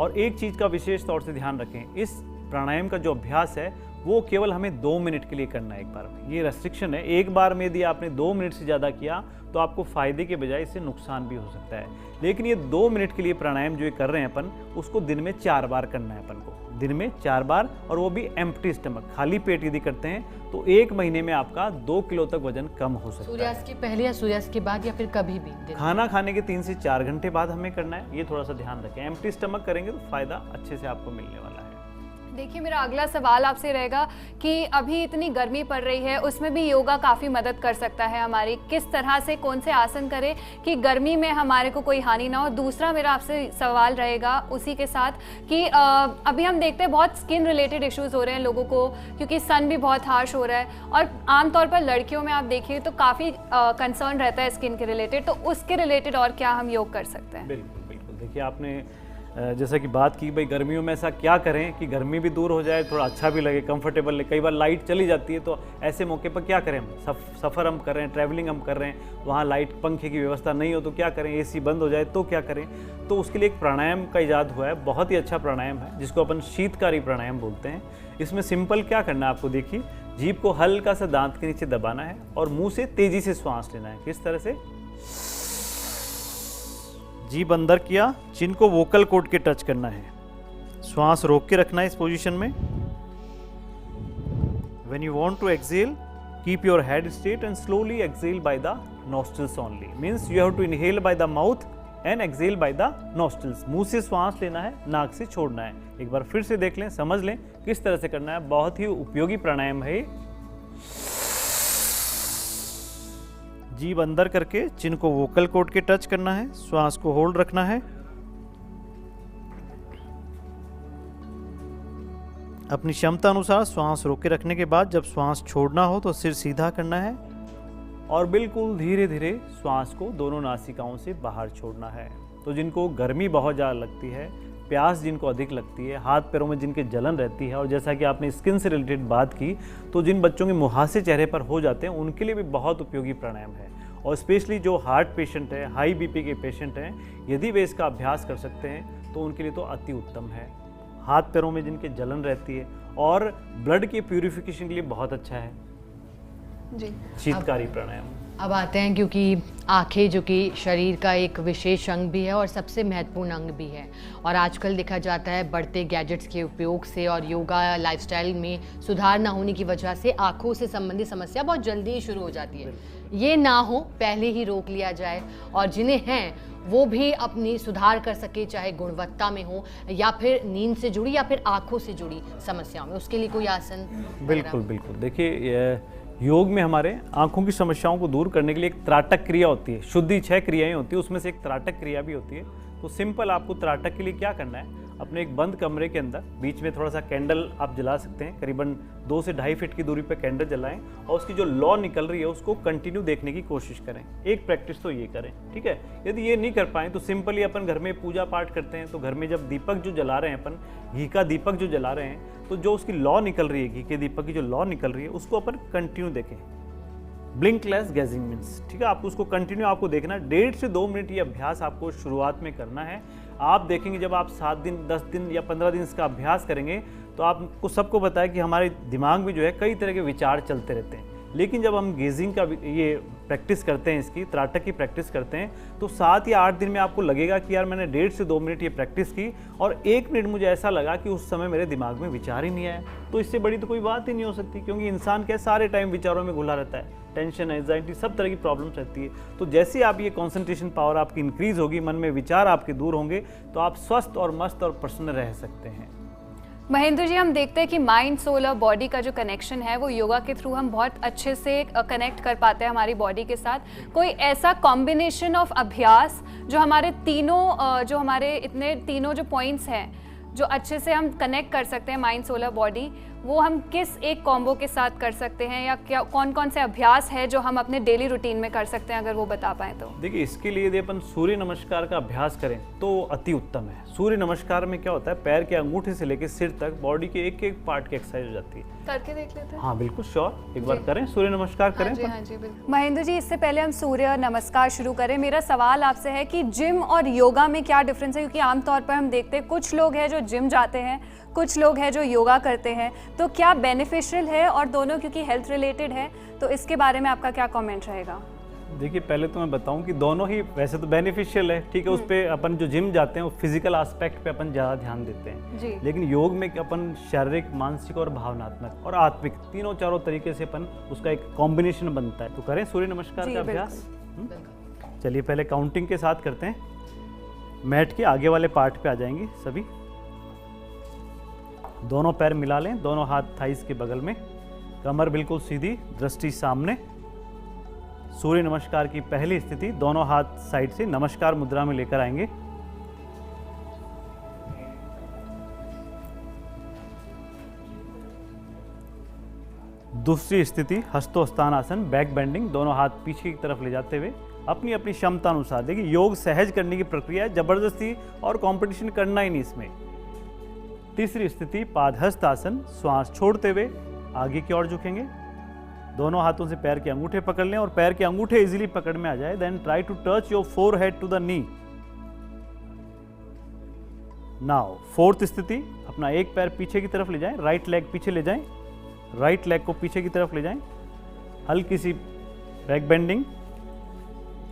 और एक चीज़ का विशेष तौर से ध्यान रखें, इस प्राणायाम का जो अभ्यास है वो केवल हमें 2 मिनट के लिए करना है एक बार में। ये रेस्ट्रिक्शन है, एक बार में यदि आपने 2 मिनट से ज़्यादा किया तो आपको फ़ायदे के बजाय इससे नुकसान भी हो सकता है। लेकिन ये 2 मिनट के लिए प्राणायाम जो ये कर रहे हैं अपन, उसको दिन में 4 बार करना है अपन को, दिन में 4 बार, और वो भी एम्प्टी स्टमक, खाली पेट यदि करते हैं तो 1 महीने में आपका 2 किलो तक वजन कम हो सकता है। सूर्यास्त के पहले या सूर्यास्त के बाद या फिर कभी भी? खाना खाने के 3 से 4 घंटे बाद हमें करना है, ये थोड़ा सा ध्यान रखें। एम्प्टी स्टमक करेंगे तो फ़ायदा अच्छे से आपको मिलने वाला है। देखिए मेरा अगला सवाल आपसे रहेगा कि अभी इतनी गर्मी पड़ रही है, उसमें भी योगा काफ़ी मदद कर सकता है हमारी। किस तरह से, कौन से आसन करें कि गर्मी में हमारे को कोई हानि ना हो। दूसरा मेरा आपसे सवाल रहेगा उसी के साथ कि अभी हम देखते हैं बहुत स्किन रिलेटेड इश्यूज़ हो रहे हैं लोगों को, क्योंकि सन भी बहुत हार्श हो रहा है और आमतौर पर लड़कियों में आप देखिए तो काफ़ी कंसर्न रहता है स्किन के रिलेटेड। तो उसके रिलेटेड और क्या हम योग कर सकते हैं? बिल्कुल बिल्कुल। देखिए आपने जैसा कि बात की, भाई गर्मियों में ऐसा क्या करें कि गर्मी भी दूर हो जाए, थोड़ा अच्छा भी लगे, कंफर्टेबल लगे। कई बार लाइट चली जाती है तो ऐसे मौके पर क्या करें हम? सफ़र हम कर रहे हैं, ट्रैवलिंग हम कर रहे हैं, वहाँ लाइट पंखे की व्यवस्था नहीं हो तो क्या करें? एसी बंद हो जाए तो क्या करें? तो उसके लिए एक प्राणायाम का ईजाद हुआ है, बहुत ही अच्छा प्राणायाम है जिसको अपन शीतकारी प्राणायाम बोलते हैं। इसमें सिंपल क्या करना है आपको, देखिए जीभ को हल्का सा दांत के नीचे दबाना है और मुँह से तेज़ी से श्वास लेना है। किस तरह से? जीभ अंदर किया, चिन को वोकल कॉर्ड के टच करना है, श्वास रोक के रखना है इस पोजीशन में। When you want to exhale, keep your head straight and slowly exhale by the nostrils only. Means you have to inhale by the mouth and exhale by the nostrils. मुंह से श्वास लेना है, नाक से छोड़ना है। एक बार फिर से देख लें, समझ लें किस तरह से करना है। बहुत ही उपयोगी प्राणायाम है। जीभ अंदर करके चिन को वोकल कॉर्ड के टच करना है, श्वास को होल्ड रखना है। अपनी क्षमता अनुसार श्वास रोक के रखने के बाद जब श्वास छोड़ना हो तो सिर सीधा करना है और बिल्कुल धीरे धीरे श्वास को दोनों नासिकाओं से बाहर छोड़ना है। तो जिनको गर्मी बहुत ज़्यादा लगती है, प्यास जिनको अधिक लगती है, हाथ पैरों में जिनके जलन रहती है, और जैसा कि आपने स्किन से रिलेटेड बात की, तो जिन बच्चों के मुहासे चेहरे पर हो जाते हैं उनके लिए भी बहुत उपयोगी प्राणायाम है। और स्पेशली जो हार्ट पेशेंट है, हाई बीपी के पेशेंट हैं, यदि वे इसका अभ्यास कर सकते हैं तो उनके लिए तो अति उत्तम है। हाथ पैरों में जिनके जलन रहती है और ब्लड की प्यूरिफिकेशन के लिए बहुत अच्छा है जी। शीतकारी प्राणायाम। अब आते हैं, क्योंकि आंखें जो कि शरीर का एक विशेष अंग भी है और सबसे महत्वपूर्ण अंग भी है, और आजकल देखा जाता है बढ़ते गैजेट्स के उपयोग से और योगा लाइफस्टाइल में सुधार ना होने की वजह से आंखों से संबंधित समस्या बहुत जल्दी ही शुरू हो जाती है। ये ना हो, पहले ही रोक लिया जाए, और जिन्हें हैं वो भी अपनी सुधार कर सके, चाहे गुणवत्ता में हो या फिर नींद से जुड़ी या फिर आंखों से जुड़ी समस्याओं में, उसके लिए कोई आसन? बिल्कुल बिल्कुल। देखिए, योग में हमारे आंखों की समस्याओं को दूर करने के लिए एक त्राटक क्रिया होती है। शुद्धि 6 क्रियाएं होती है, उसमें से एक त्राटक क्रिया भी होती है। तो सिंपल आपको त्राटक के लिए क्या करना है, अपने एक बंद कमरे के अंदर बीच में थोड़ा सा कैंडल आप जला सकते हैं, करीबन 2 से 2.5 फीट की दूरी पर कैंडल जलाएं और उसकी जो लौ निकल रही है उसको कंटिन्यू देखने की कोशिश करें। एक प्रैक्टिस तो ये करें, ठीक है। यदि ये नहीं कर पाएँ तो सिंपली अपन घर में पूजा पाठ करते हैं, तो घर में जब दीपक जो जला रहे हैं, अपन घी का दीपक जो जला रहे हैं, तो जो उसकी लौ निकल रही है, घी के दीपक की जो लौ निकल रही है, उसको अपन कंटिन्यू देखें। ब्लिंकलेस गैजिंग मीन्स, ठीक है। आप उसको कंटिन्यू आपको देखना, 1.5 से 2 मिनट ये अभ्यास आपको शुरुआत में करना है। आप देखेंगे जब आप 7 दिन, 10 दिन या 15 दिन इसका अभ्यास करेंगे तो आपको सबको पता है कि हमारे दिमाग में जो है कई तरह के विचार चलते रहते हैं। लेकिन जब हम गेजिंग का ये प्रैक्टिस करते हैं, इसकी त्राटक की प्रैक्टिस करते हैं, तो 7 या 8 दिन में आपको लगेगा कि यार मैंने 1.5 से 2 मिनट ये प्रैक्टिस की और 1 मिनट मुझे ऐसा लगा कि उस समय मेरे दिमाग में विचार ही नहीं आया। तो इससे बड़ी तो कोई बात ही नहीं हो सकती, क्योंकि इंसान क्या सारे टाइम विचारों में घुला रहता है, टेंशन, एंजाइटी, सब तरह की प्रॉब्लम्स रहती है। तो जैसे आप ये कंसंट्रेशन पावर आपकी इंक्रीज होगी, मन में विचार आपके दूर होंगे, तो आप स्वस्थ और मस्त और प्रसन्न रह सकते हैं। महेंद्र जी, हम देखते हैं कि माइंड, सोल और बॉडी का जो कनेक्शन है वो योगा के थ्रू हम बहुत अच्छे से कनेक्ट कर पाते हैं हमारी बॉडी के साथ। कोई ऐसा कॉम्बिनेशन ऑफ अभ्यास जो हमारे तीनों जो पॉइंट्स हैं जो अच्छे से हम कनेक्ट कर सकते हैं, माइंड, सोल और बॉडी, वो हम किस एक कॉम्बो के साथ कर सकते हैं, या क्या कौन कौन से अभ्यास है जो हम अपने डेली रूटीन में कर सकते हैं, अगर वो बता पाएँ तो? देखिए, इसके लिए यदि अपन सूर्य नमस्कार का अभ्यास करें तो अति उत्तम है। सूर्य नमस्कार में क्या होता है, पैर के अंगूठे से लेकर सिर तक बॉडी के एक एक पार्ट की एक्सरसाइज हो जाती है। करके देख लेते हैं। हाँ बिल्कुल, श्योर, एक बार करें, सूर्य नमस्कार करें। हाँ जी, बिल्कुल। महेंद्र जी, इससे पहले हम सूर्य नमस्कार शुरू करें, मेरा सवाल आपसे है कि जिम और योगा में क्या डिफरेंस है? क्योंकि आमतौर पर हम देखते हैं कुछ लोग हैं जो जिम जाते हैं, कुछ लोग हैं जो योगा करते हैं, तो क्या बेनिफिशियल है? और दोनों क्योंकि हेल्थ रिलेटेड है, तो इसके बारे में आपका क्या कमेंट रहेगा? देखिए, पहले तो मैं बताऊं कि दोनों ही वैसे तो बेनिफिशियल है, ठीक है। उस पे अपन जो जिम जाते हैं वो फिजिकल एस्पेक्ट पे अपन ज़्यादा ध्यान देते हैं जी। लेकिन योग में अपन शारीरिक, मानसिक और भावनात्मक और आत्मिक तीनों चारों तरीके से अपन उसका एक कॉम्बिनेशन बनता है। तो करें सूर्य नमस्कार का अभ्यास। चलिए, पहले काउंटिंग के साथ करते हैं। मैट के आगे वाले पार्ट पे आ जाएंगे सभी, दोनों पैर मिला लें, दोनों हाथ थाइस के बगल में, कमर बिल्कुल सीधी, दृष्टि सामने। सूर्य नमस्कार की पहली स्थिति, दोनों हाथ साइड से नमस्कार मुद्रा में लेकर आएंगे। दूसरी स्थिति, हस्तोस्तानासन, बैक बेंडिंग, दोनों हाथ पीछे की तरफ ले जाते हुए अपनी अपनी क्षमता अनुसार। देखिए, योग सहज करने की प्रक्रिया है, जबरदस्ती और कंपटीशन करना ही नहीं इसमें। तीसरी स्थिति, पादहस्त आसन, श्वास छोड़ते हुए आगे की ओर झुकेंगे, दोनों हाथों से पैर के अंगूठे पकड़ लें और पैर के अंगूठे इजीली पकड़ में आ जाए। Then try to touch your forehead to the knee. Now fourth स्थिति, अपना एक पैर पीछे की तरफ ले जाएं, राइट लेग पीछे ले जाएं, राइट लेग को पीछे की तरफ ले जाएं, हल्की सी बैक बेंडिंग,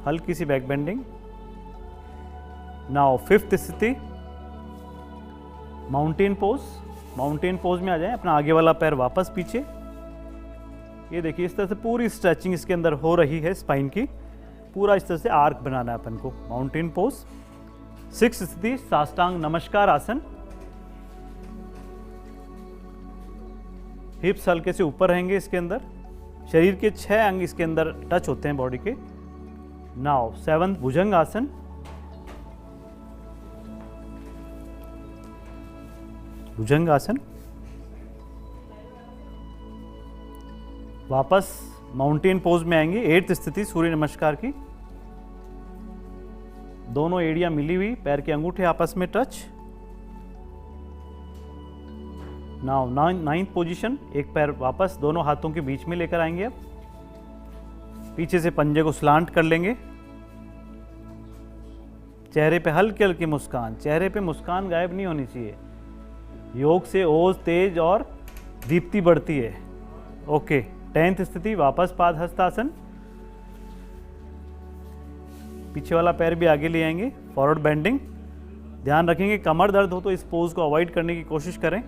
हल्की सी बैक बेंडिंग। नाउ फिफ्थ स्थिति, माउंटेन पोज। माउंटेन पोज में आ जाएं, अपना आगे वाला पैर वापस पीछे। ये देखिए, इस तरह से पूरी स्ट्रेचिंग इसके अंदर हो रही है स्पाइन की, पूरा इस तरह से आर्क बनाना है अपन को। Mountain pose. सिक्स्थ स्थिति, साष्टांग नमस्कार आसन। हिप्स हल्के से ऊपर रहेंगे इसके अंदर, शरीर के 6 अंग इसके अंदर टच होते हैं बॉडी के। नाउ 7th भुजंग आसन। भुजंग आसन। वापस माउंटेन पोज में आएंगे। 8th स्थिति सूर्य नमस्कार की। दोनों एड़ियां मिली हुई, पैर के अंगूठे आपस में टच। नाउ 9th पोजीशन, एक पैर वापस दोनों हाथों के बीच में लेकर आएंगे। अब पीछे से पंजे को स्लांट कर लेंगे। चेहरे पे हल्की हल्की मुस्कान, चेहरे पे मुस्कान गायब नहीं होनी चाहिए। योग से ओज, तेज और दीप्ति बढ़ती है। ओके, 10th स्थिति, वापस पाद हस्तासन। पीछे वाला पैर भी आगे ले आएंगे, फॉरवर्ड बेंडिंग। ध्यान रखेंगे कमर दर्द हो तो इस पोज को अवॉइड करने की कोशिश करें।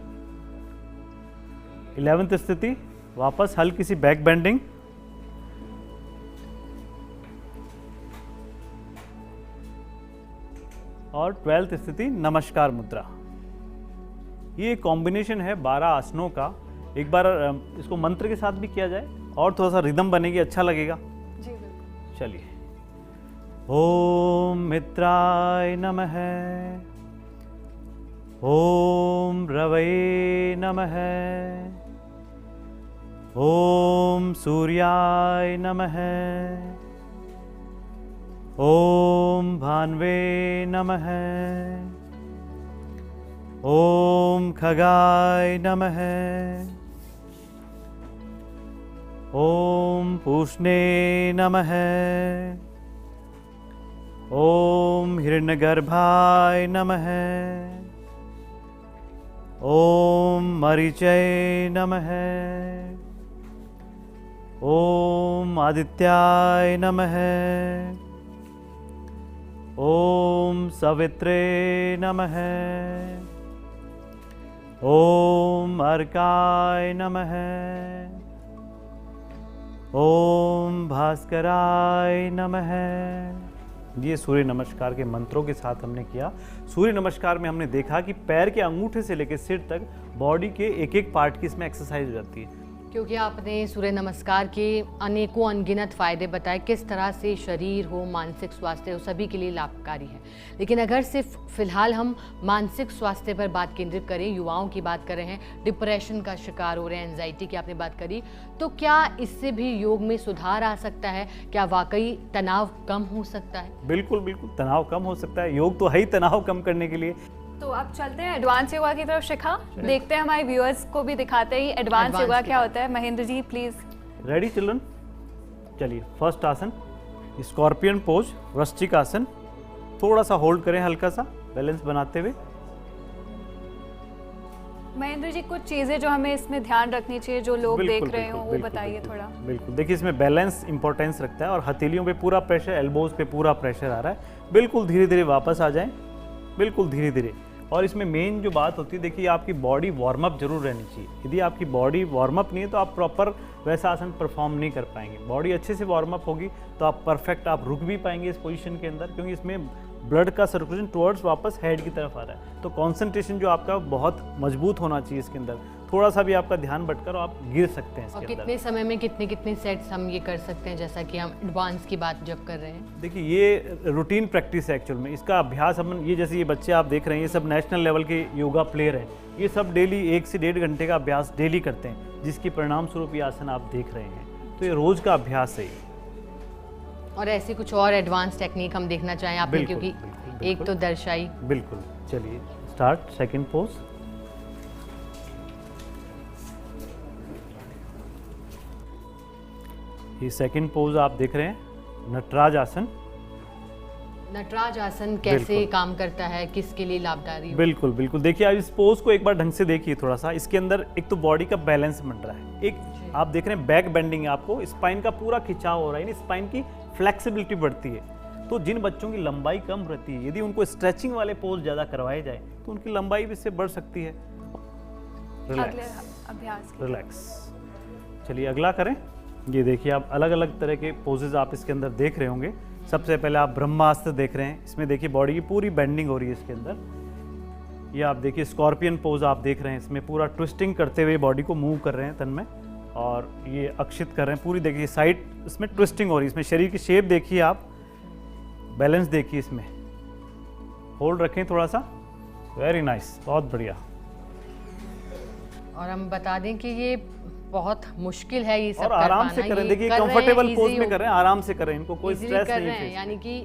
11th स्थिति, वापस हल्की सी बैक बेंडिंग। और 12th स्थिति नमस्कार मुद्रा। ये कॉम्बिनेशन है 12 आसनों का। एक बार इसको मंत्र के साथ भी किया जाए और थोड़ा सा रिदम बनेगी, अच्छा लगेगा। जी बिल्कुल। चलिए। ओम मित्राय नमः, ओम रवये नमः, ओम सूर्याय नमः, ओम भान्वे नमः, ओम खगाय नमः, ओम पूष्णे नमः, ओम हिरण्यगर्भाय नमः, ओम मरीचय नमः, ओम आदित्याय नमः, ओम सवित्रे नमः, ओम अर्काय नमः, ओम भास्कराय नमः। ये सूर्य नमस्कार के मंत्रों के साथ हमने किया। सूर्य नमस्कार में हमने देखा कि पैर के अंगूठे से लेकर सिर तक बॉडी के एक एक पार्ट की इसमें एक्सरसाइज हो जाती है। क्योंकि आपने सूर्य नमस्कार के अनेकों अनगिनत फायदे बताए, किस तरह से शरीर हो, मानसिक स्वास्थ्य हो, सभी के लिए लाभकारी है। लेकिन अगर सिर्फ फिलहाल हम मानसिक स्वास्थ्य पर बात केंद्रित करें, युवाओं की बात कर रहे हैं, डिप्रेशन का शिकार हो रहे हैं, एंजाइटी की आपने बात करी, तो क्या इससे भी योग में सुधार आ सकता है? क्या वाकई तनाव कम हो सकता है? बिल्कुल बिल्कुल, तनाव कम हो सकता है। योग तो है ही तनाव कम करने के लिए। तो अब चलते हैं एडवांस योगा की तरफ शिखा। देखते हैं, हमारे व्यूअर्स को भी दिखाते ही एडवांस योगा क्या होता है। Mahendra ji please. Ready children? चलिए, फर्स्ट आसन स्कॉर्पियन पोज, वृश्चिक आसन। थोड़ा सा होल्ड करें, हल्का सा बैलेंस बनाते हुए। महेंद्र जी कुछ चीजें जो हमें इसमें ध्यान रखनी चाहिए, जो लोग देख रहे हो, वो बताइए थोड़ा। बिल्कुल, देखिए इसमें बैलेंस इंपॉर्टेंस रखता है और हथेलियों पे पूरा प्रेशर, एल्बोज पे पूरा प्रेशर आ रहा है। बिल्कुल धीरे धीरे वापस आ जाएं, बिल्कुल धीरे धीरे। और इसमें मेन जो बात होती है, देखिए आपकी बॉडी वार्म अप जरूर रहनी चाहिए। यदि आपकी बॉडी वार्म अप नहीं है तो आप प्रॉपर वैसा आसन परफॉर्म नहीं कर पाएंगे। बॉडी अच्छे से वार्म अप होगी तो आप परफेक्ट आप रुक भी पाएंगे इस पोजीशन के अंदर, क्योंकि इसमें ब्लड का सर्कुलेशन टुवर्ड्स वापस हेड की तरफ आ रहा है। तो कंसंट्रेशन जो आपका बहुत मजबूत होना चाहिए इसके अंदर। थोड़ा सा भी आपका ध्यान भटकर आप गिर सकते हैं इसके और अंदर। कितने समय में कितने कितने सेट्स हम ये कर सकते हैं, जैसा कि हम एडवांस की बात जब कर रहे हैं? देखिए ये रूटीन प्रैक्टिस है एक्चुअल में। इसका अभ्यास हम ये जैसे ये बच्चे आप देख रहे हैं, ये सब नेशनल लेवल के योगा प्लेयर हैं। ये सब डेली 1 से 1.5 घंटे का अभ्यास डेली करते हैं, जिसके परिणाम स्वरूप ये आसन आप देख रहे हैं। तो ये रोज का अभ्यास है। और ऐसी कुछ और एडवांस टेक्निक हम देखना चाहें आपने, बिल्कुल, क्योंकि बिल्कुल, एक तो दर्शाई। बिल्कुल, चलिए स्टार्ट सेकंड पोज। ये सेकंड पोज आप देख रहे हैं, नटराज आसन। नटराज आसन कैसे बिल्कुल। काम करता है, किसके लिए लाभकारी हो? बिल्कुल बिल्कुल, देखिए आप इस पोज को एक बार ढंग से देखिए थोड़ा सा। इसके अंदर एक तो बॉडी का बैलेंस बन रहा है, एक आप देख रहे हैं बैक बेंडिंग है, आपको स्पाइन का पूरा खिंचाव हो रहा है, स्पाइन की फ्लेक्सिबिलिटी बढ़ती है। तो जिन बच्चों की लंबाई कम रहती है, यदि उनको स्ट्रेचिंग वाले पोज ज़्यादा करवाए जाए तो उनकी लंबाई भी इससे बढ़ सकती है। अगले रिलैक्स, अभ्यास की। रिलैक्स। चलिए अगला करें। ये देखिए आप अलग अलग तरह के पोजेज आप इसके अंदर देख रहे होंगे। सबसे पहले आप ब्रह्मास्त्र देख रहे हैं, इसमें देखिए बॉडी की पूरी बेंडिंग हो रही है इसके अंदर। ये आप देखिए स्कॉर्पियन पोज आप देख रहे हैं, इसमें पूरा ट्विस्टिंग करते हुए बॉडी को मूव कर रहे हैं तन में, और ये अक्षित कर रहे हैं पूरी। देखिए साइड इसमें ट्विस्टिंग हो रही है, इसमें शरीर की शेप देखिए आप बैलेंस देखिए इसमें, होल्ड रखें थोड़ा सा, वेरी नाइस, बहुत बढ़िया। और हम बता दें कि ये बहुत मुश्किल है ये सब और कर आराम पाना। से करें, ये देखिए कर रहे हैं, कंफर्टेबल पोज easy में हो- कर रहे हैं, आराम से करें, इनको कोई easily स्ट्रेस कर नहीं रहे हैं, है। यानी कि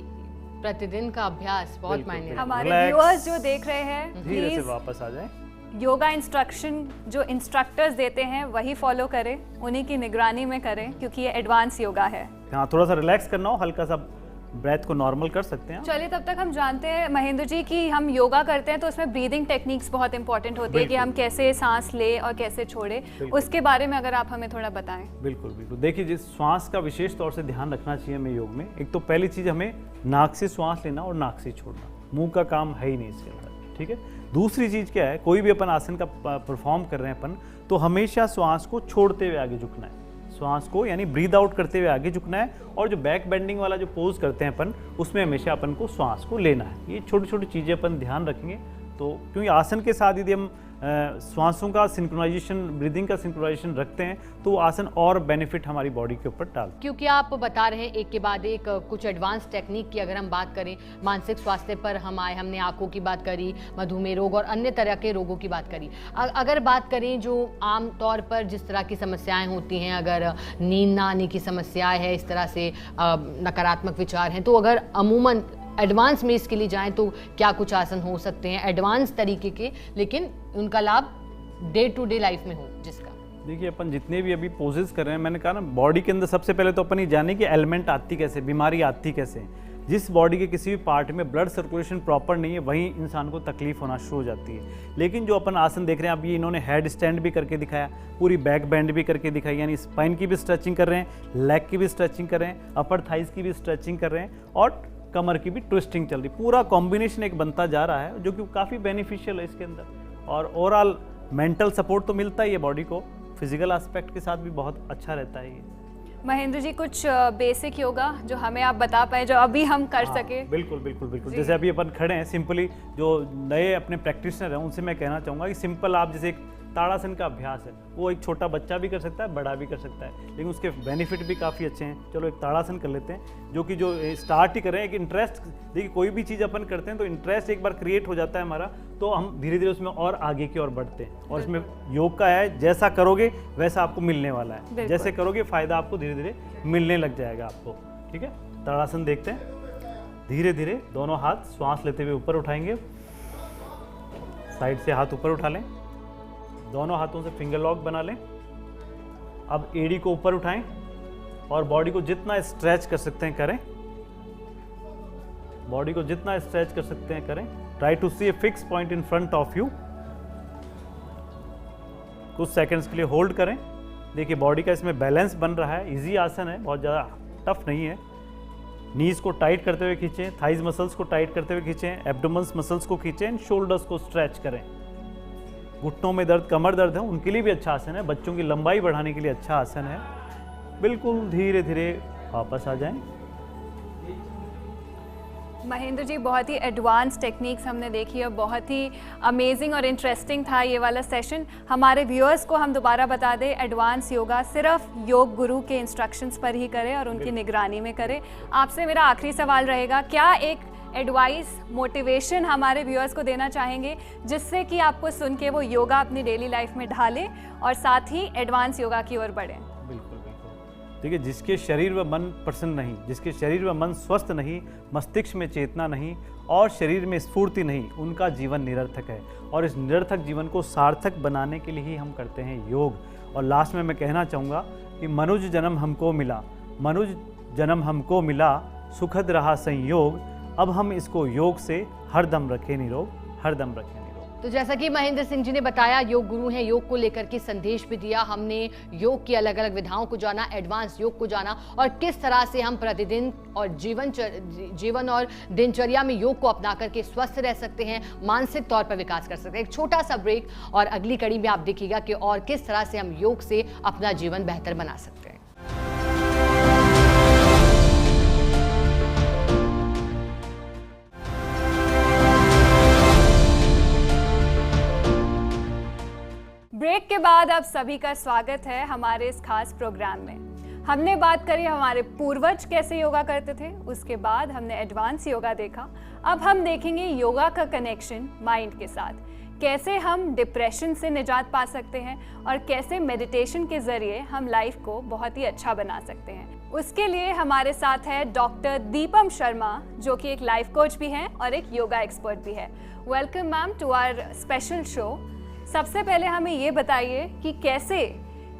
प्रतिदिन का अभ्यास बहुत बिल्कुल, मायने बिल्कुल। रखता है। हमारे Relax. व्यूअर्स जो देख रहे हैं, धीरे से प्लीज वापस आ जाए। योगा इंस्ट्रक्शन जो इंस्ट्रक्टर्स देते हैं वही फॉलो करें, उन्हीं की निगरानी में करें, क्योंकि ये एडवांस योगा है। हाँ, थोड़ा सा रिलैक्स करना हो, हल्का सा ब्रेथ को नॉर्मल कर सकते हैं। चलिए, तब तक हम जानते हैं महेंद्र जी कि हम योगा करते हैं तो उसमें ब्रीदिंग टेक्निक्स बहुत इंपॉर्टेंट होती है कि बिल्कुल। हम कैसे सांस ले और कैसे छोड़े, बिल्कुल। उसके बारे में अगर आप हमें थोड़ा बताएं। बिल्कुल बिल्कुल, देखिए जिस श्वास का विशेष तौर से ध्यान रखना चाहिए हमें योग में, एक तो पहली चीज़ हमें नाक से श्वास लेना और नाक से छोड़ना, मुंह का काम है ही नहीं इसके अंदर, ठीक है। दूसरी चीज़ क्या है, कोई भी अपन आसन का परफॉर्म कर रहे हैं अपन, तो हमेशा श्वास को छोड़ते हुए आगे झुकना है, श्वास को यानी ब्रीद आउट करते हुए आगे झुकना है। और जो बैक बेंडिंग वाला जो पोज करते हैं अपन, उसमें हमेशा अपन को श्वास को लेना है। ये छोटी छोटी चीज़ें अपन ध्यान रखेंगे तो, क्योंकि आसन के साथ यदि हम श्वासों का सिंक्रोनाइजेशन, ब्रीदिंग का सिंक्रोनाइजेशन रखते हैं तो वो आसन और बेनिफिट हमारी बॉडी के ऊपर डालता है। क्योंकि आप बता रहे हैं एक के बाद एक कुछ एडवांस टेक्निक की अगर हम बात करें, मानसिक स्वास्थ्य पर हम आए, हमने आंखों की बात करी, मधुमेह रोग और अन्य तरह के रोगों की बात करी। अगर बात करें जो आम तौर पर जिस तरह की समस्याएं होती हैं, अगर नींद ना आने की समस्याएं है, इस तरह से नकारात्मक विचार हैं, तो अगर अमूमन एडवांस में इसके लिए जाएं तो क्या कुछ आसन हो सकते हैं एडवांस तरीके के, लेकिन उनका लाभ डे टू डे लाइफ में हो जिसका? देखिए अपन जितने भी अभी पोजेस कर रहे हैं, मैंने कहा ना बॉडी के अंदर सबसे पहले तो अपन ये जाने कि एलिमेंट आती कैसे, बीमारी आती कैसे। जिस बॉडी के किसी भी पार्ट में ब्लड सर्कुलेशन प्रॉपर नहीं है, वहीं इंसान को तकलीफ होना शुरू हो जाती है। लेकिन जो अपन आसन देख रहे हैं, अभी इन्होंने हेड स्टैंड भी करके दिखाया, पूरी बैक बेंड भी करके दिखाई, यानी स्पाइन की भी स्ट्रेचिंग कर रहे हैं, लेग की भी स्ट्रेचिंग कर रहे हैं, अपर थाइस की भी स्ट्रेचिंग कर रहे हैं और कमर की भी ट्विस्टिंग चल रही। पूरा कॉम्बिनेशन एक बनता जा रहा है जो कि काफ़ी बेनिफिशियल है इसके अंदर। और ओवरऑल मेंटल सपोर्ट तो मिलता ही है बॉडी को, फिजिकल एस्पेक्ट के साथ भी बहुत अच्छा रहता है ये। महेंद्र जी, कुछ बेसिक योगा जो हमें आप बता पाए, जो अभी हम कर सके? बिल्कुल बिल्कुल बिल्कुल, जैसे अभी अपन खड़े हैं, सिंपली जो नए अपने प्रैक्टिशनर हैं उनसे मैं कहना चाहूँगा कि सिंपल आप जैसे एक ताड़ासन का अभ्यास है, वो एक छोटा बच्चा भी कर सकता है, बड़ा भी कर सकता है, लेकिन उसके बेनिफिट भी काफ़ी अच्छे हैं। चलो एक ताड़ासन कर लेते हैं, जो कि जो स्टार्ट ही करें, एक इंटरेस्ट, देखिए कोई भी चीज़ अपन करते हैं तो इंटरेस्ट एक बार क्रिएट हो जाता है हमारा, तो हम धीरे धीरे उसमें और आगे की ओर बढ़ते हैं। और इसमें योग का है, जैसा करोगे वैसा आपको मिलने वाला है, जैसे करोगे फ़ायदा आपको धीरे धीरे मिलने लग जाएगा आपको, ठीक है। ताड़ासन देखते हैं, धीरे धीरे दोनों हाथ श्वास लेते हुए ऊपर उठाएंगे, साइड से हाथ ऊपर उठा लें, दोनों हाथों से फिंगर लॉक बना लें। अब एड़ी को ऊपर उठाएं और बॉडी को जितना स्ट्रेच कर सकते हैं करें, बॉडी को जितना स्ट्रेच कर सकते हैं करें। Try to see a fix point in front of you. कुछ सेकंड्स के लिए होल्ड करें। देखिए बॉडी का इसमें बैलेंस बन रहा है, इजी आसन है, बहुत ज़्यादा टफ नहीं है। नीज को टाइट करते हुए खींचें, थाइज मसल्स को टाइट करते हुए खींचें, एब्डोमेन्स मसल्स को खींचें, शोल्डर्स को स्ट्रेच करें। घुटनों में दर्द, कमर दर्द है, उनके लिए भी अच्छा आसन है, बच्चों की लंबाई बढ़ाने के लिए अच्छा आसन है। बिल्कुल धीरे धीरे वापस आ जाएं। महेंद्र जी, बहुत ही एडवांस टेक्निक्स हमने देखी और बहुत ही अमेजिंग और इंटरेस्टिंग था ये वाला सेशन। हमारे व्यूअर्स को हम दोबारा बता दें, एडवांस योगा सिर्फ योग गुरु के इंस्ट्रक्शंस पर ही करें और उनकी निगरानी में करें। आपसे मेरा आखिरी सवाल रहेगा, क्या एक एडवाइस, मोटिवेशन हमारे व्यूअर्स को देना चाहेंगे जिससे कि आपको सुन के वो योगा अपनी डेली लाइफ में ढालें और साथ ही एडवांस योगा की ओर बढ़ें? बिल्कुल बिल्कुल, देखिए जिसके शरीर व मन प्रसन्न नहीं, जिसके शरीर व मन स्वस्थ नहीं, मस्तिष्क में चेतना नहीं और शरीर में स्फूर्ति नहीं, उनका जीवन निरर्थक है। और इस निरर्थक जीवन को सार्थक बनाने के लिए ही हम करते हैं योग। और लास्ट में मैं कहना चाहूँगा कि मनुज जन्म हमको मिला, मनुज जन्म हमको मिला, सुखद रहा संयोग, अब हम इसको योग से हरदम रखें निरोग, हरदम रखें निरोग। तो जैसा कि महेंद्र सिंह जी ने बताया, योग गुरु हैं, योग को लेकर के संदेश भी दिया। हमने योग की अलग अलग विधाओं को जाना, एडवांस योग को जाना और किस तरह से हम प्रतिदिन और जीवन और दिनचर्या में योग को अपना करके स्वस्थ रह सकते हैं, मानसिक तौर पर विकास कर सकते हैं। एक छोटा सा ब्रेक और अगली कड़ी में आप देखिएगा कि और किस तरह से हम योग से अपना जीवन बेहतर बना सकते हैं। ब्रेक के बाद आप सभी का स्वागत है हमारे इस खास प्रोग्राम में। हमने बात करी हमारे पूर्वज कैसे योगा करते थे, उसके बाद हमने एडवांस योगा देखा। अब हम देखेंगे योगा का कनेक्शन माइंड के साथ, कैसे हम डिप्रेशन से निजात पा सकते हैं और कैसे मेडिटेशन के ज़रिए हम लाइफ को बहुत ही अच्छा बना सकते हैं। उसके लिए हमारे साथ है डॉक्टर दीपम शर्मा, जो कि एक लाइफ कोच भी हैं और एक योगा एक्सपर्ट भी है। Welcome ma'am to our special show. सबसे पहले हमें ये बताइए कि कैसे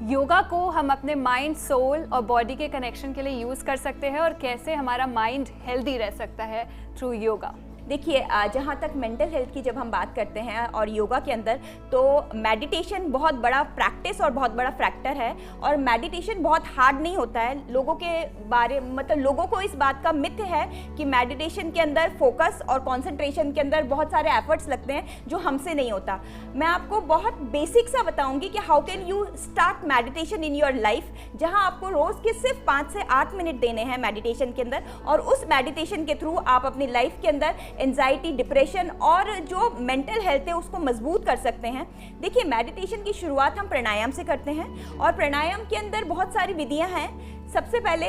योगा को हम अपने माइंड, सोल और बॉडी के कनेक्शन के लिए यूज़ कर सकते हैं और कैसे हमारा माइंड हेल्दी रह सकता है थ्रू योगा। देखिए, जहाँ तक मेंटल हेल्थ की जब हम बात करते हैं और योगा के अंदर, तो मेडिटेशन बहुत बड़ा प्रैक्टिस और बहुत बड़ा फैक्टर है। और मेडिटेशन बहुत हार्ड नहीं होता है। लोगों के बारे मतलब लोगों को इस बात का मिथ है कि मेडिटेशन के अंदर फोकस और कंसंट्रेशन के अंदर बहुत सारे एफर्ट्स लगते हैं, जो हमसे नहीं होता। मैं आपको बहुत बेसिक सा बताऊंगी कि how can you start meditation in your life, जहाँ आपको रोज़ के सिर्फ 5 से 8 मिनट देने हैं मेडिटेशन के अंदर, और उस मेडिटेशन के थ्रू आप अपनी लाइफ के अंदर एंजाइटी, डिप्रेशन और जो मेंटल हेल्थ है उसको मजबूत कर सकते हैं। देखिए, मेडिटेशन की शुरुआत हम प्राणायाम से करते हैं और प्राणायाम के अंदर बहुत सारी विधियां हैं। सबसे पहले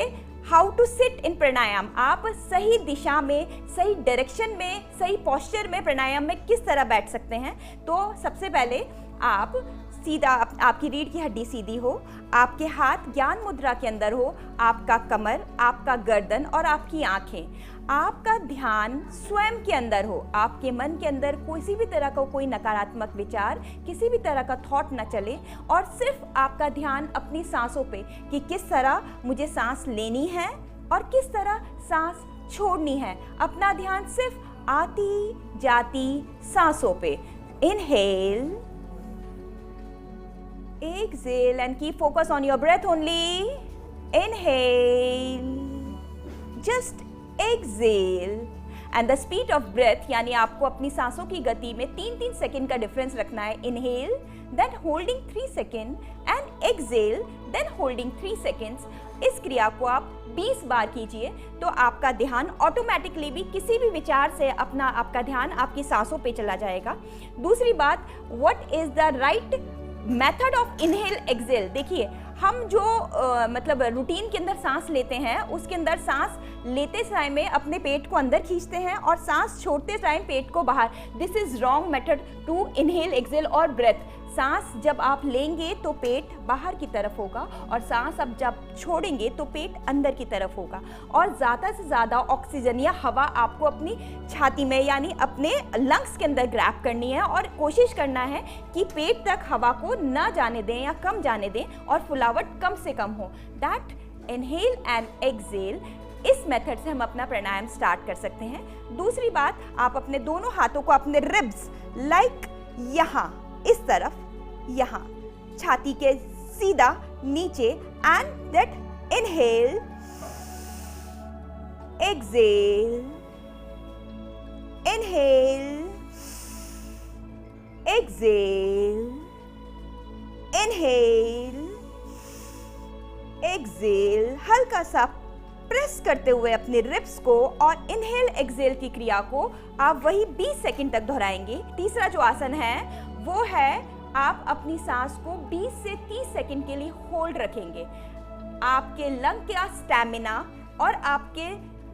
हाउ टू सिट इन प्राणायाम, आप सही दिशा में, सही डायरेक्शन में, सही पोस्चर में प्राणायाम में किस तरह बैठ सकते हैं। तो सबसे पहले आप सीधा, आपकी रीढ़ की हड्डी सीधी हो, आपके हाथ ज्ञान मुद्रा के अंदर हो, आपका कमर, आपका गर्दन और आपकी आंखें, आपका ध्यान स्वयं के अंदर हो, आपके मन के अंदर किसी भी तरह का कोई नकारात्मक विचार, किसी भी तरह का थॉट न चले, और सिर्फ आपका ध्यान अपनी सांसों पे कि किस तरह मुझे सांस लेनी है और किस तरह सांस छोड़नी है। अपना ध्यान सिर्फ आती जाती सांसों पे। Inhale, exhale and keep focus on your breath only. Inhale, just exhale and the speed of breath, यानी आपको अपनी सांसों की गति में 3-3 सेकेंड का डिफरेंस रखना है। Inhale, then holding 3 second and exhale, then holding 3 seconds। इस क्रिया को आप 20 बार कीजिए तो आपका ध्यान ऑटोमेटिकली भी किसी भी विचार से आपका ध्यान आपकी सांसों पे चला जाएगा। दूसरी बात, what is the right method of inhale exhale. देखिए, हम जो मतलब रूटीन के अंदर सांस लेते हैं, उसके अंदर सांस लेते समय में अपने पेट को अंदर खींचते हैं और सांस छोड़ते टाइम पेट को बाहर। This is wrong method to inhale exhale और ब्रेथ। सांस जब आप लेंगे तो पेट बाहर की तरफ होगा और सांस अब जब छोड़ेंगे तो पेट अंदर की तरफ होगा। और ज़्यादा से ज़्यादा ऑक्सीजन या हवा आपको अपनी छाती में यानी अपने लंग्स के अंदर ग्रैब करनी है और कोशिश करना है कि पेट तक हवा को ना जाने दें या कम जाने दें और फुलावट कम से कम हो। दैट इनहेल एंड एक्सेल, इस मेथड से हम अपना प्राणायाम स्टार्ट कर सकते हैं। दूसरी बात, आप अपने दोनों हाथों को अपने रिब्स लाइक यहाँ इस तरफ, यहाँ छाती के सीधा नीचे, and that inhale, exhale, inhale, exhale, inhale, exhale. हल्का सा प्रेस करते हुए अपने रिब्स को और इनहेल एक्सेल की क्रिया को आप वही 20 सेकंड तक दोहराएंगे। तीसरा जो आसन है वो है, आप अपनी सांस को 20 से 30 सेकंड के लिए होल्ड रखेंगे। आपके लंग का स्टैमिना और आपके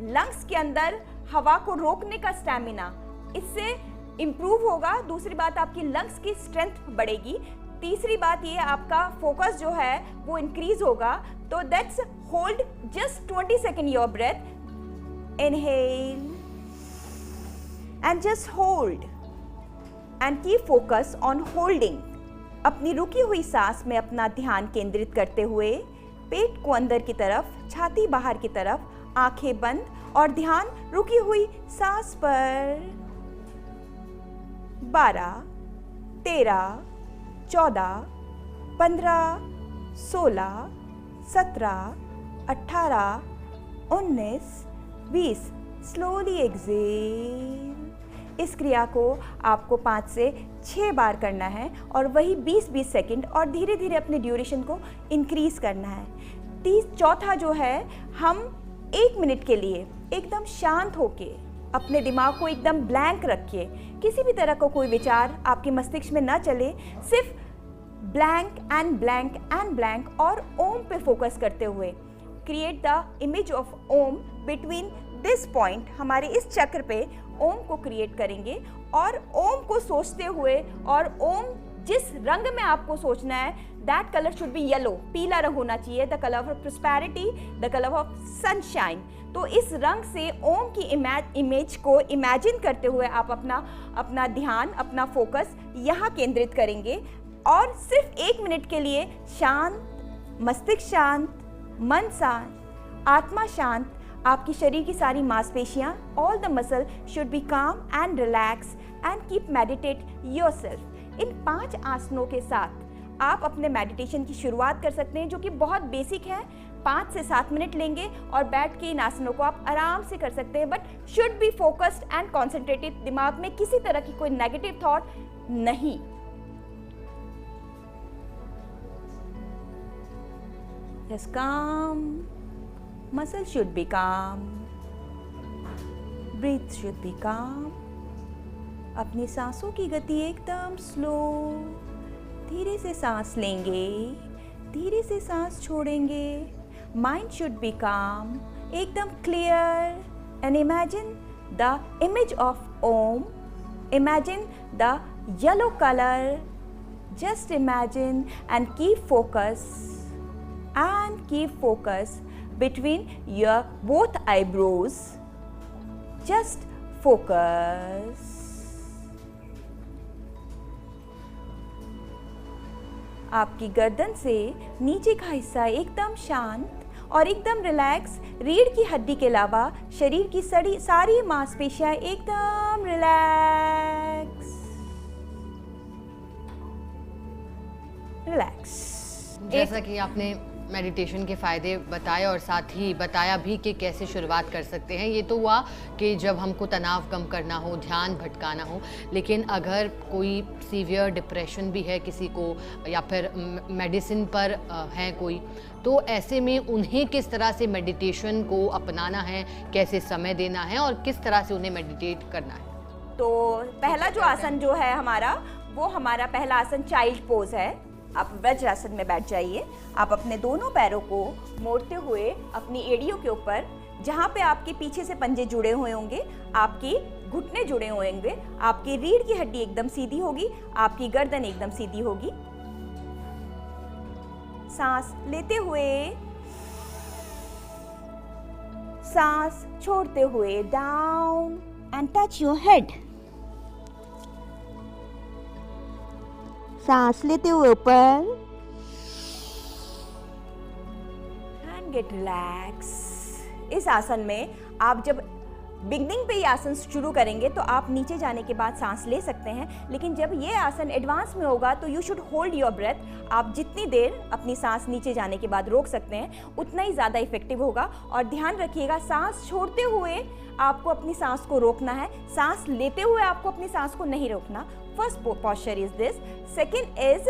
लंग्स के अंदर हवा को रोकने का स्टैमिना इससे इम्प्रूव होगा। दूसरी बात, आपकी लंग्स की स्ट्रेंथ बढ़ेगी। तीसरी बात ये, आपका फोकस जो है वो इंक्रीज होगा। तो that's hold just 20 second your breath. Inhale and just hold and keep focus on holding. अपनी रुकी हुई सांस में अपना ध्यान केंद्रित करते हुए पेट को अंदर की तरफ, छाती बाहर की तरफ, आंखें बंद और ध्यान रुकी हुई सांस पर। 12, 13, 14, 15, 16, 17, 18, 19, 20। Slowly exhale. इस क्रिया को आपको 5 से 6 बार करना है और वही 20-20 सेकंड, और धीरे धीरे अपने ड्यूरेशन को इंक्रीज करना है। चौथा जो है, हम 1 मिनट के लिए एकदम शांत होके अपने दिमाग को एकदम ब्लैंक रखिए। किसी भी तरह का कोई विचार आपके मस्तिष्क में ना चले, सिर्फ blank and blank and blank और ओम पे फोकस करते हुए create the image of Om between this point, हमारे इस चक्र पे ओम को क्रिएट करेंगे और ओम को सोचते हुए, और ओम जिस रंग में आपको सोचना है that colour should be yellow, पीला रंग होना चाहिए, the colour of prosperity, the colour of sunshine. तो इस रंग से ओम की इमेज को इमेजिन करते हुए आप अपना ध्यान, अपना फोकस यहाँ केंद्रित करेंगे और सिर्फ 1 मिनट के लिए शांत, मस्तिष्क शांत, मन शांत, आत्मा शांत, आपकी शरीर की सारी मांसपेशियां, all the muscle should be calm and relax and keep meditate yourself. इन 5 आसनों के साथ आप अपने मेडिटेशन की शुरुआत कर सकते हैं, जो कि बहुत बेसिक है। 5 से 7 मिनट लेंगे और बैठ के इन आसनों को आप आराम से कर सकते हैं, but should be focused and concentrated. दिमाग में किसी तरह की कोई नेगेटिव थॉट नहीं। Just calm. Muscle should be calm. Breath should be calm. अपनी सांसों की गति एकदम स्लो, धीरे से सांस लेंगे, धीरे से सांस छोड़ेंगे। Mind should be calm, एकदम clear, and imagine the image of Om. Imagine the yellow color. Just imagine and keep focus. And keep focus between your both eyebrows. Just focus. आपकी गर्दन से नीचे का हिस्सा एकदम शांत और एकदम रिलैक्स। रीढ़ की हड्डी के अलावा शरीर की सारी मांसपेशियां एकदम रिलैक्स। जैसा कि आपने मेडिटेशन के फ़ायदे बताए और साथ ही बताया भी कि कैसे शुरुआत कर सकते हैं। ये तो हुआ कि जब हमको तनाव कम करना हो, ध्यान भटकाना हो, लेकिन अगर कोई सीवियर डिप्रेशन भी है किसी को या फिर मेडिसिन पर है कोई, तो ऐसे में उन्हें किस तरह से मेडिटेशन को अपनाना है, कैसे समय देना है और किस तरह से उन्हें मेडिटेट करना है? तो पहला जो आसन जो है हमारा, वो हमारा पहला आसन चाइल्ड पोज है। आप वज्रासन में बैठ जाइए। आप अपने दोनों पैरों को मोड़ते हुए अपनी एड़ियों के ऊपर, जहाँ पे आपके पीछे से पंजे जुड़े हुए होंगे, आपकी घुटने जुड़े हुए होंगे, आपकी रीढ़ की हड्डी एकदम सीधी होगी, आपकी गर्दन एकदम सीधी होगी। सांस लेते हुए, सांस छोड़ते हुए, down and touch your head. सांस लेते हुए ऊपर एंड गेट रिलैक्स। इस आसन में आप जब बिगनिंग पे ये आसन शुरू करेंगे तो आप नीचे जाने के बाद सांस ले सकते हैं, लेकिन जब ये आसन एडवांस में होगा तो you should hold your breath. आप जितनी देर अपनी सांस नीचे जाने के बाद रोक सकते हैं उतना ही ज़्यादा इफेक्टिव होगा। और ध्यान रखिएगा, सांस छोड़ते हुए आपको अपनी सांस को रोकना है, सांस लेते हुए आपको अपनी सांस को नहीं रोकना। First posture is this. Second is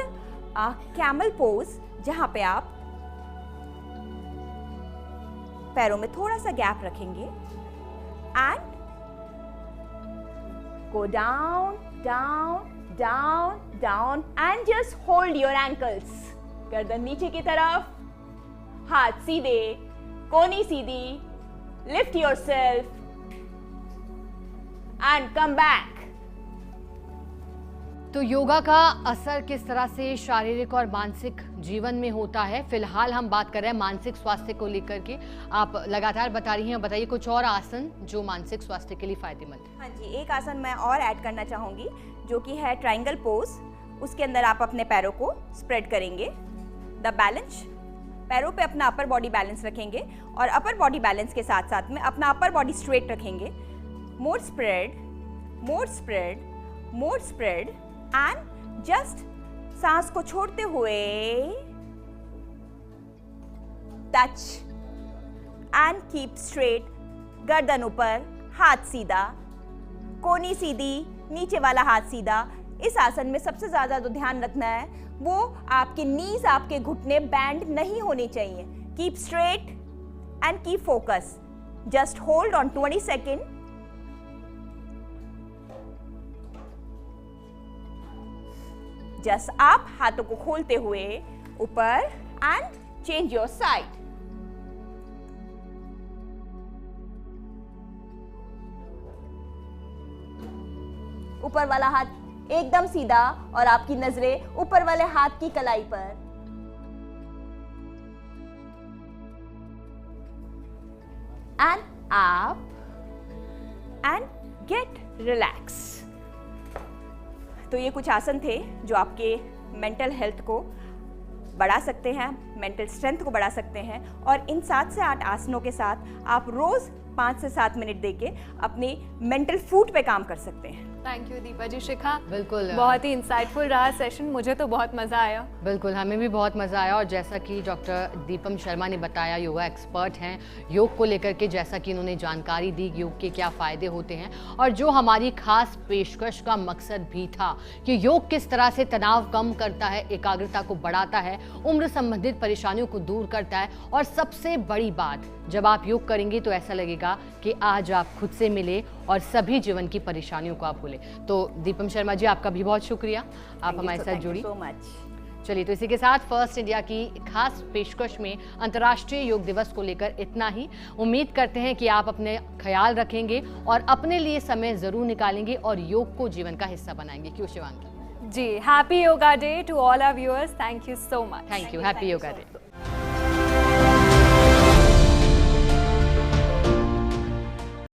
camel pose, जहाँ पे आप पैरों में थोड़ा सा गैप रखेंगे and go down, down, down, down and just hold your ankles. गर्दन नीचे की तरफ, हाथ सीधे, कोहनी सीधी, lift yourself and come back. तो योगा का असर किस तरह से शारीरिक और मानसिक जीवन में होता है, फिलहाल हम बात कर रहे हैं मानसिक स्वास्थ्य को लेकर के। आप लगातार बता रही हैं, बताइए कुछ और आसन जो मानसिक स्वास्थ्य के लिए फायदेमंद है। हाँ जी, एक आसन मैं और ऐड करना चाहूँगी जो कि है ट्रायंगल पोज। उसके अंदर आप अपने पैरों को स्प्रेड करेंगे, द बैलेंस, पैरों पे अपना अपर बॉडी बैलेंस रखेंगे और अपर बॉडी बैलेंस के साथ साथ में अपना अपर बॉडी स्ट्रेट रखेंगे। More spread, more spread, more spread and just सांस को छोड़ते हुए टच एंड कीप स्ट्रेट। गर्दन ऊपर, हाथ सीधा, कोहनी सीधी, नीचे वाला हाथ सीधा। इस आसन में सबसे ज्यादा जो ध्यान रखना है वो आपके नीज, आपके घुटने बैंड नहीं होने चाहिए। Keep straight and keep focus. Just hold on 20 second. Just आप हाथों को खोलते हुए ऊपर एंड चेंज योर साइड। ऊपर वाला हाथ एकदम सीधा और आपकी नजरें ऊपर वाले हाथ की कलाई पर। And up and get relax. तो ये कुछ आसन थे जो आपके मेंटल हेल्थ को बढ़ा सकते हैं, मेंटल स्ट्रेंथ को बढ़ा सकते हैं, और इन 7 से 8 आसनों के साथ आप रोज 5 से 7 मिनट देके अपनी मेंटल फूड पे काम कर सकते हैं। थैंक यू दीपा जी। शिखा, बिल्कुल बहुत ही इंसाइटफुल रहा सेशन, मुझे तो बहुत मज़ा आया। बिल्कुल, हमें भी बहुत मज़ा आया। और जैसा कि डॉक्टर दीपम शर्मा ने बताया, योगा एक्सपर्ट हैं योग को लेकर के, जैसा कि इन्होंने जानकारी दी योग के क्या फ़ायदे होते हैं, और जो हमारी खास पेशकश का मकसद भी था कि योग किस तरह से तनाव कम करता है, एकाग्रता को बढ़ाता है, उम्र संबंधित परेशानियों को दूर करता है, और सबसे बड़ी बात, जब आप योग करेंगे तो ऐसा लगेगा कि आज आप खुद से मिले और सभी जीवन की परेशानियों को आप भूले। तो दीपम शर्मा जी, आपका भी बहुत शुक्रिया, आप हमारे साथ जुड़ी। So much. चलिए, तो इसी के साथ फर्स्ट इंडिया की खास पेशकश में अंतर्राष्ट्रीय योग दिवस को लेकर इतना ही। उम्मीद करते हैं कि आप अपने ख्याल रखेंगे और अपने लिए समय जरूर निकालेंगे और योग को जीवन का हिस्सा बनाएंगे। क्यों शिवांगी? जी, happy Yoga Day to all our viewers. Thank you so much. Thank you. Happy Yoga day.